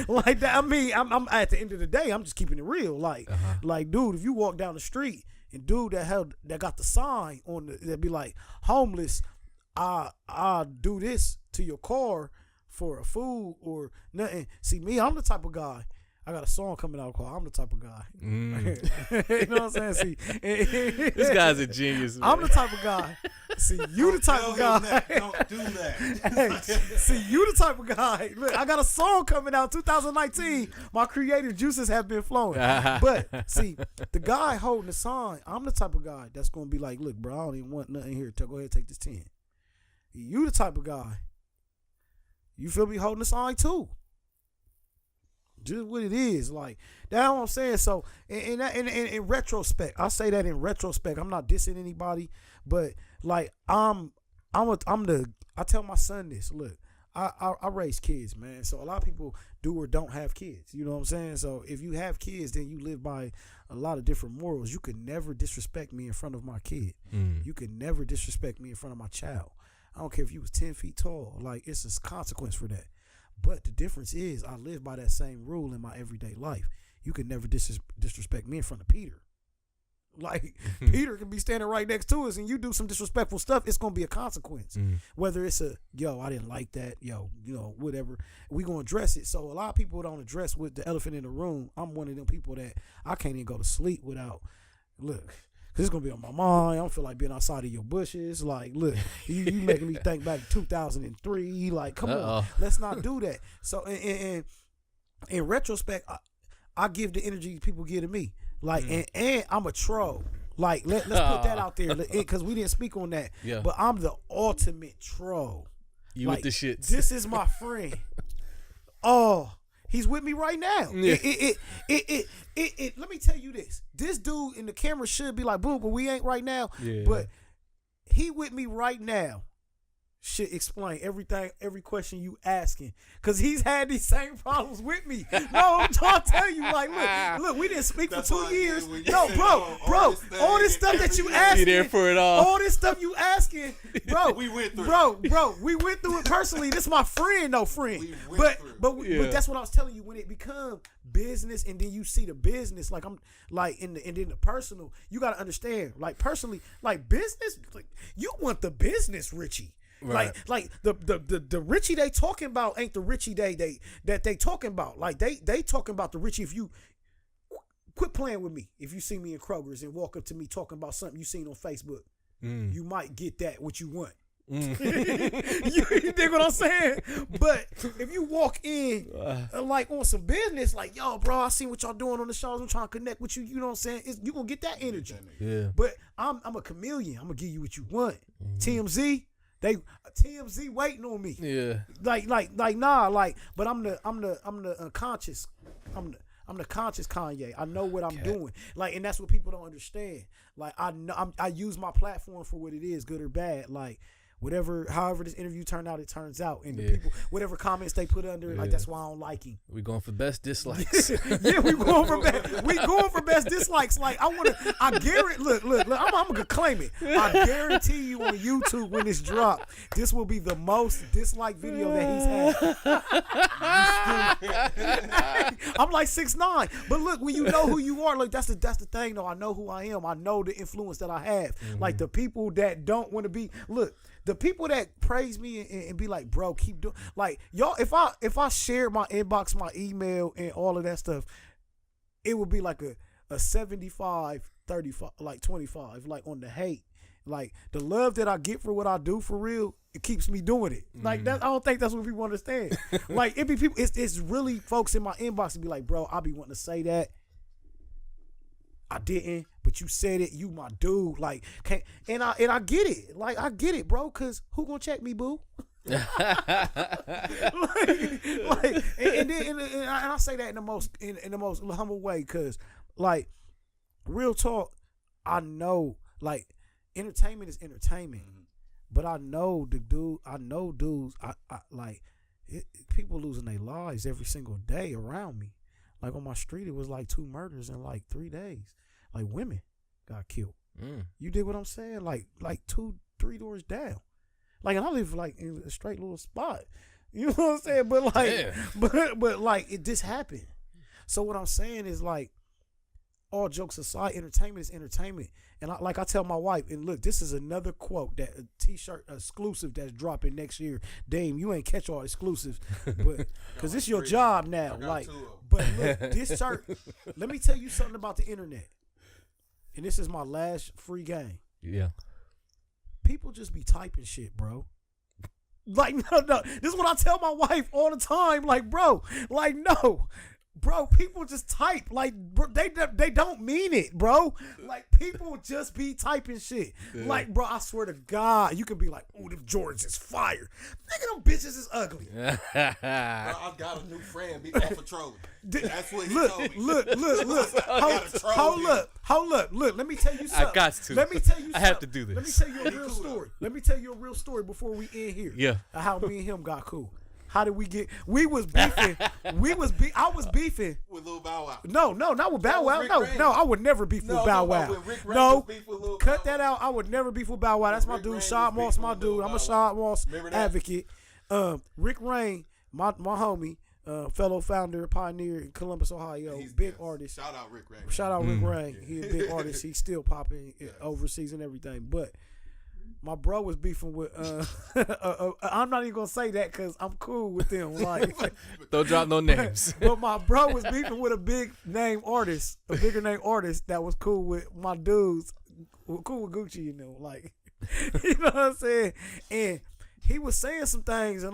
like that. I mean, I'm at the end of the day, I'm just keeping it real. Like, like, dude, if you walk down the street and dude that got the sign on that be like homeless, I do this to your car for a food or nothing. See me, I'm the type of guy. I got a song coming out called I'm the Type of Guy. You know what I'm saying? See, This guy's a genius, man. I'm the type of guy. See, you the type of guy. Don't do that. Hey, see, you the type of guy. Look, I got a song coming out 2019. My creative juices have been flowing. But see, the guy holding the sign, I'm the type of guy that's gonna be like, look, bro, I don't even want nothing here. Go ahead, take this 10. You the type of guy. You feel me holding the sign too. Just what it is, like that's what I'm saying. So in retrospect, I say that in retrospect. I'm not dissing anybody, but like I tell my son this. Look, I raise kids, man. So a lot of people do or don't have kids. You know what I'm saying? So if you have kids, then you live by a lot of different morals. You could never disrespect me in front of my kid. You could never disrespect me in front of my child. I don't care if you was 10 feet tall. Like, it's a consequence for that. But the difference is I live by that same rule in my everyday life. You can never disrespect me in front of Peter. Like, Peter can be standing right next to us and you do some disrespectful stuff, it's going to be a consequence. Whether it's a, yo, I didn't like that, yo, you know, whatever. We going to address it. So a lot of people don't address with the elephant in the room. I'm one of them people that I can't even go to sleep without, look, because it's going to be on my mind. I don't feel like being outside of your bushes. Like, look, you making me think back to 2003. Like, come on, let's not do that. So, in retrospect, I give the energy people give to me. Like, and I'm a troll. Like, let's put that out there because we didn't speak on that. Yeah. But I'm the ultimate troll. You like, with the shits. This is my friend. Oh, he's with me right now. Yeah. Let me tell you this. This dude in the camera should be like, boom, but we ain't right now. Yeah. But he with me right now should explain everything, every question you asking. Because he's had these same problems with me. No, I'm trying to tell you, like, look, we didn't speak for 2 years. No, bro, all this stuff that you asking. Be there for it all. This stuff you asking, bro. We went through Bro, we went through it personally. This is my friend, no friend. But that's what I was telling you. When it become business and then you see the business, like I'm like and then the personal, you gotta understand. Like personally, like business, like you want the business, Richie. Right. Like the Richie they talking about ain't the Richie they talking about. Like they talking about the Richie. If you quit playing with me, if you see me in Kroger's and walk up to me talking about something you seen on Facebook, you might get that what you want. You dig what I'm saying? But if you walk in like on some business, like, yo, bro, I seen what y'all doing on the shows. I'm trying to connect with you. You know what I'm saying? You gonna get that energy. Yeah. But I'm a chameleon. I'm gonna give you what you want. TMZ waiting on me. Yeah. Like nah. Like, but I'm the unconscious. I'm the conscious Kanye. I know what I'm doing. Like, and that's what people don't understand. Like, I know I use my platform for what it is, good or bad. Like, however this interview turned out, it turns out. And the people, whatever comments they put under it, like, that's why I don't like him. We going for best dislikes. Yeah, we going for best dislikes. Like, I guarantee, look, I'm gonna claim it. I guarantee you on YouTube when it's dropped, this will be the most disliked video that he's had. I'm like 6'9", but look, when you know who you are, like that's the thing though. I know who I am. I know the influence that I have. Like the people that don't want to be, look, the people that praise me and be like, bro, keep doing, like, y'all, if I share my inbox, my email, and all of that stuff, it would be like a 75, 35, like 25, like on the hate. Like, the love that I get for what I do for real, it keeps me doing it. Like, that, I don't think that's what people understand. Like, it be people, it's really folks in my inbox to be like, bro, I be wanting to say that. I didn't, but you said it. You my dude. Like, and I get it. Like, I get it, bro. Cause who gonna check me, boo? And I say that in the most humble way, cause like, real talk, I know, like, entertainment is entertainment, but I know dudes. I like people losing their lives every single day around me. Like, on my street, it was like 2 murders in like 3 days. Like, women got killed. You dig what I'm saying? Like 2-3 doors down. Like, and I live like in a straight little spot. You know what I'm saying? But like, but like, it just happened. So what I'm saying is, like, all jokes aside, entertainment is entertainment. And I tell my wife, and look, this is another quote, that a t-shirt exclusive that's dropping next year. Dame, you ain't catch all exclusives, but because it's your job now. Like, but look, this shirt, let me tell you something about the internet. And this is my last free game. Yeah. People just be typing shit, bro. Like, no. This is what I tell my wife all the time. Like, bro, like, no. Bro, people just type. Like, bro, they don't mean it, bro. Like, people just be typing shit. Yeah. Like, bro, I swear to God, you can be like, "Oh, them Jordans is fire." Nigga, them bitches is ugly. Bro, I got a new friend. Be off of trolling. That's what he told me. Look. Hold up. Look, let me tell you something. I got to. Let me tell you something. I have to do this. Let me tell you a real story. Let me tell you a real story before we end here. Yeah. How me and him got cool. How did we get? We was beefing. I was beefing with Lil Bow Wow. No, not with Bow Wow. No, I would never beef with Bow Wow. No, cut that out. I would never beef with Bow Wow. That's my dude. Shad Moss, my dude. I'm a Shad Moss advocate. Rick Rain, my homie, fellow founder, pioneer in Columbus, Ohio. He's big artist. Shout out Rick Rain. Shout out Rick Rain. He's a big artist. He's still popping overseas and everything, but. My bro was beefing with. I'm not even gonna say that because I'm cool with them. Like, don't drop no names. But my bro was beefing with a bigger name artist that was cool with my dudes, cool with Gucci, you know, like, you know what I'm saying. And he was saying some things,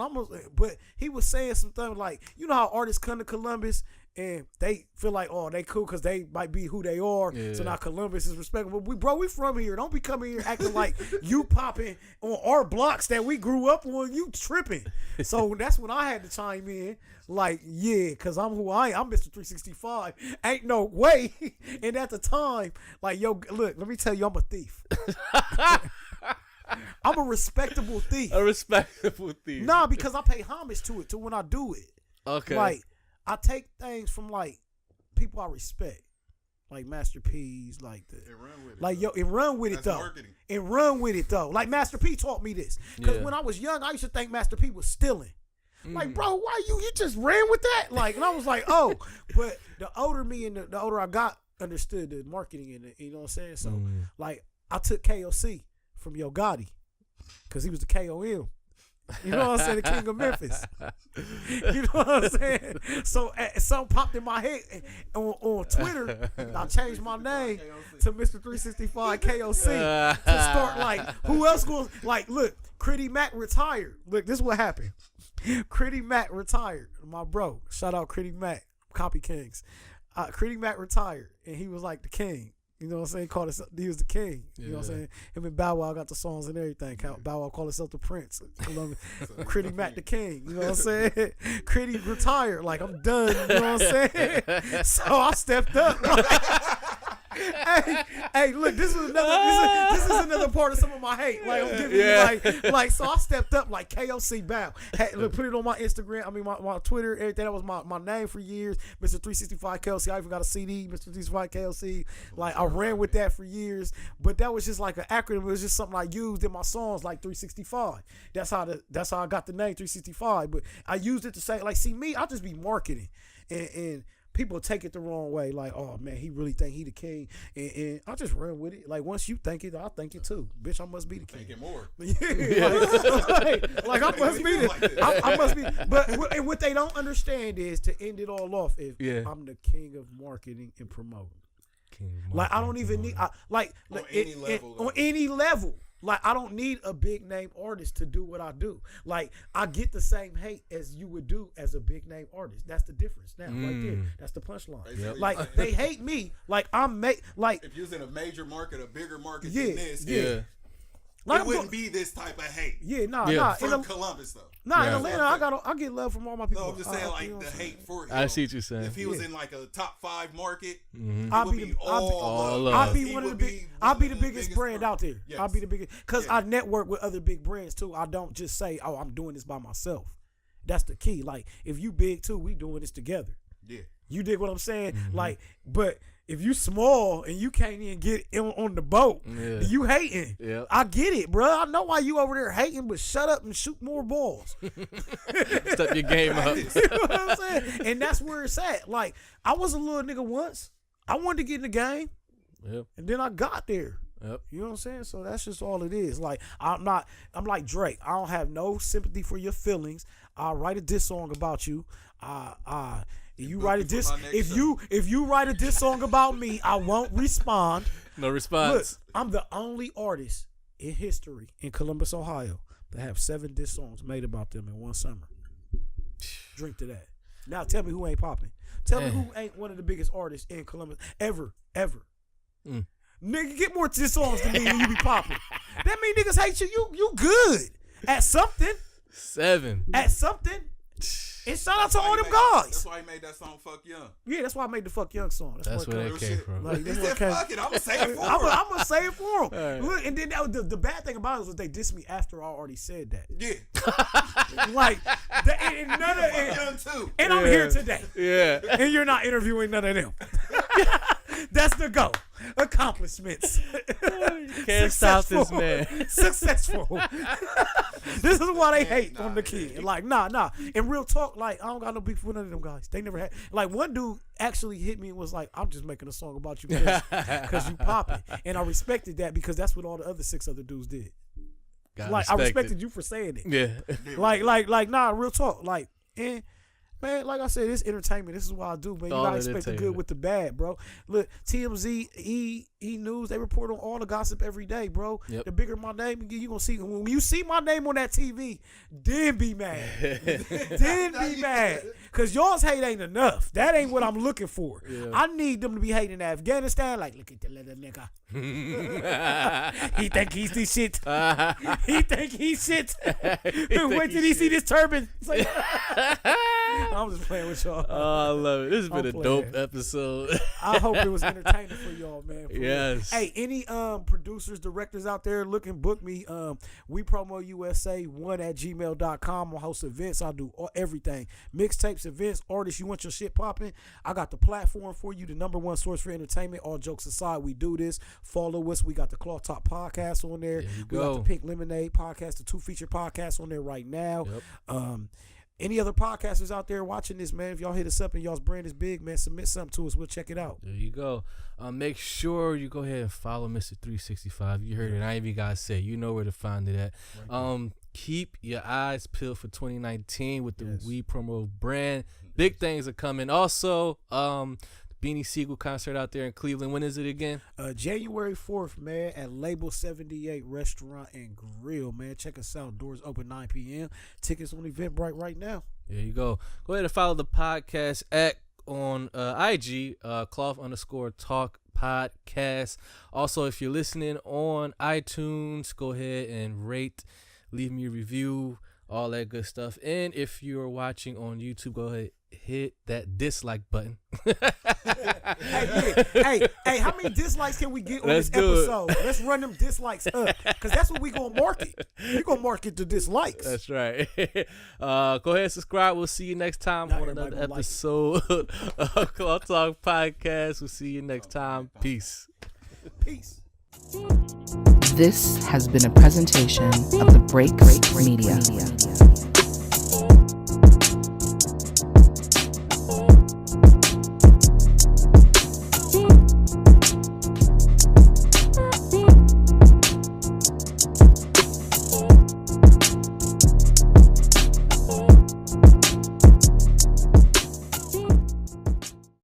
but he was saying some things like, you know how artists come to Columbus and they feel like, oh, they cool because they might be who they are. Yeah. So now Columbus is respectable. We from here. Don't be coming here acting like you popping on our blocks that we grew up on. You tripping. So that's when I had to chime in. Like, yeah, because I'm who I am. I'm Mr.365. Ain't no way. And at the time, like, yo, look, let me tell you, I'm a thief. I'm a respectable thief. A respectable thief. Nah, because I pay homage to it, to when I do it. Okay. Like, I take things from, like, people I respect, like Master P's, like the, and run with it, like, yo, and run with it though. Marketing. And run with it though. Like, Master P taught me this, because when I was young, I used to think Master P was stealing. Like, bro, why you just ran with that? Like, and I was like, oh, but the older me and the older I got, understood the marketing in it. You know what I'm saying? So, like, I took KOC from Yo Gotti, because he was the KOM. You know what I'm saying? The king of Memphis. You know what I'm saying? So something popped in my head on Twitter. I changed my name to Mr.365 KOC to start, like, who else goes, like, look, Critty Mac retired. Look, this is what happened. Critty Mac retired. My bro, shout out Critty Mac, Copy Kings. Critty Mac retired, and he was like the king. You know what I'm saying? He was the king. You know what I'm saying? Him and Bow Wow got the songs and everything. Bow Wow called himself the Prince. Critty Mac the King. You know what I'm saying? Critty retired. Like, I'm done. You know what I'm saying? So I stepped up. Hey, look, this is another part of some of my hate. Like, I'm giving you like, so I stepped up like KOC Bow. Hey, look, put it on my Instagram. I mean, my Twitter, everything. That was my name for years. Mr.365 KLC. I even got a CD, Mr.365 KLC. Like, I ran with that for years, but that was just like an acronym. It was just something I used in my songs, like 365. That's how I got the name 365. But I used it to say, like, see me, I just be marketing and people take it the wrong way, like, oh man, he really think he the king, and I just run with it. Like, once you think it, I think it too. Bitch, I must be the king. Think it more. Like I must be I must be. But what they don't understand is, to end it all off, I'm the king of marketing and promoting. Like, I don't even need on any level. Like, I don't need a big name artist to do what I do. Like, I get the same hate as you would do as a big name artist. That's the difference now, right there. That's the punchline. Yep. Like, they hate me. Like, if you're in a major market, a bigger market than this, like, it wouldn't be this type of hate. From Columbus though. In Atlanta, I get love from all my people. No, I'm just saying, like, the hate for him. I see what you're saying. If he was in like a top 5 market, I'll be the biggest brand out there. Yes. I'll be the biggest, because I network with other big brands too. I don't just say, oh, I'm doing this by myself. That's the key. Like, if you big too, we doing this together. Yeah. You dig what I'm saying? Like, but if you small and you can't even get on the boat, you hating. Yeah. I get it, bro. I know why you over there hating, but shut up and shoot more balls. Step your game up. You know what I'm saying? And that's where it's at. Like, I was a little nigga once. I wanted to get in the game. Yep. And then I got there. Yep. You know what I'm saying? So that's just all it is. Like, I'm like Drake. I don't have no sympathy for your feelings. I'll write a diss song about you. If you write a diss song about me, I won't respond. No response. Look, I'm the only artist in history in Columbus, Ohio, that have 7 diss songs made about them in one summer. Drink to that. Now tell me who ain't popping. Tell me who ain't one of the biggest artists in Columbus ever. Nigga, get more diss songs than me when you be popping. That mean niggas hate you. You good at something. 7. At something. And shout out to all them guys. That's why he made that song "Fuck Young." Yeah, that's why I made the "Fuck Young" song. That's where that came from. Like, he said, "Fuck it, I'm gonna say it for him." I'm gonna say it for him. Right. Look, and then the bad thing about it was they dissed me after I already said that. Yeah. Like, and I'm here today. Yeah. And you're not interviewing none of them. That's the goal. Accomplishments. Can't stop this man. Successful. This is why they hate on the kid. Like, nah. In real talk, like, I don't got no beef with none of them guys. They never had. Like, one dude actually hit me and was like, I'm just making a song about you because you popping. And I respected that, because that's what all the other 6 other dudes did. Like, I respected you for saying it. Yeah. Like, nah, real talk. Like, man, like I said, it's entertainment. This is what I do, man. You gotta expect the good with the bad, bro. Look, TMZ, E News, they report on all the gossip every day, bro. Yep. The bigger my name, you gonna see. When you see my name on that TV, then be mad. Then be mad. Because y'all's hate ain't enough. That ain't what I'm looking for. Yeah. I need them to be hating Afghanistan. Like, look at the little nigga. He think he's the shit. He think he's shit. Wait till he see this turban. It's like, I'm just playing with y'all. Oh, I love it. This has been a dope episode. I hope it was entertaining for y'all, man. Yes. Hey, any producers, directors out there looking, book me. We promo USA1@gmail.com. I host events. I do everything. Mixtapes, events, artists. You want your shit popping? I got the platform for you, the #1 source for entertainment. All jokes aside, we do this. Follow us. We got the Cloth Talk podcast on there. We got the Pink Lemonade podcast, the 2 feature podcasts on there right now. Yep. Any other podcasters out there watching this, man, if y'all hit us up and y'all's brand is big, man, submit something to us. We'll check it out. There you go. Make sure you go ahead and follow Mr.365. You heard it. I ain't even got to say. You know where to find it at. Right. Keep your eyes peeled for 2019 with the We Promo brand. Big things are coming. Also, Beanie Siegel concert out there in Cleveland. When is it again? January 4th, man, at Label 78 Restaurant and Grill, man. Check us out. Doors open 9 p.m. Tickets on Eventbrite right now. There you go. Go ahead and follow the podcast on IG, Cloth_Talk Podcast. Also, if you're listening on iTunes, go ahead and rate, leave me a review, all that good stuff. And if you're watching on YouTube, go ahead, hit that dislike button. hey, how many dislikes can we get on this episode? Let's run them dislikes up, because that's what we gonna market. We gonna market the dislikes. That's right. Go ahead and subscribe. We'll see you next time on another episode of Cloth Talk Podcast. We'll see you next time. Peace. Peace. This has been a presentation of the Break Media.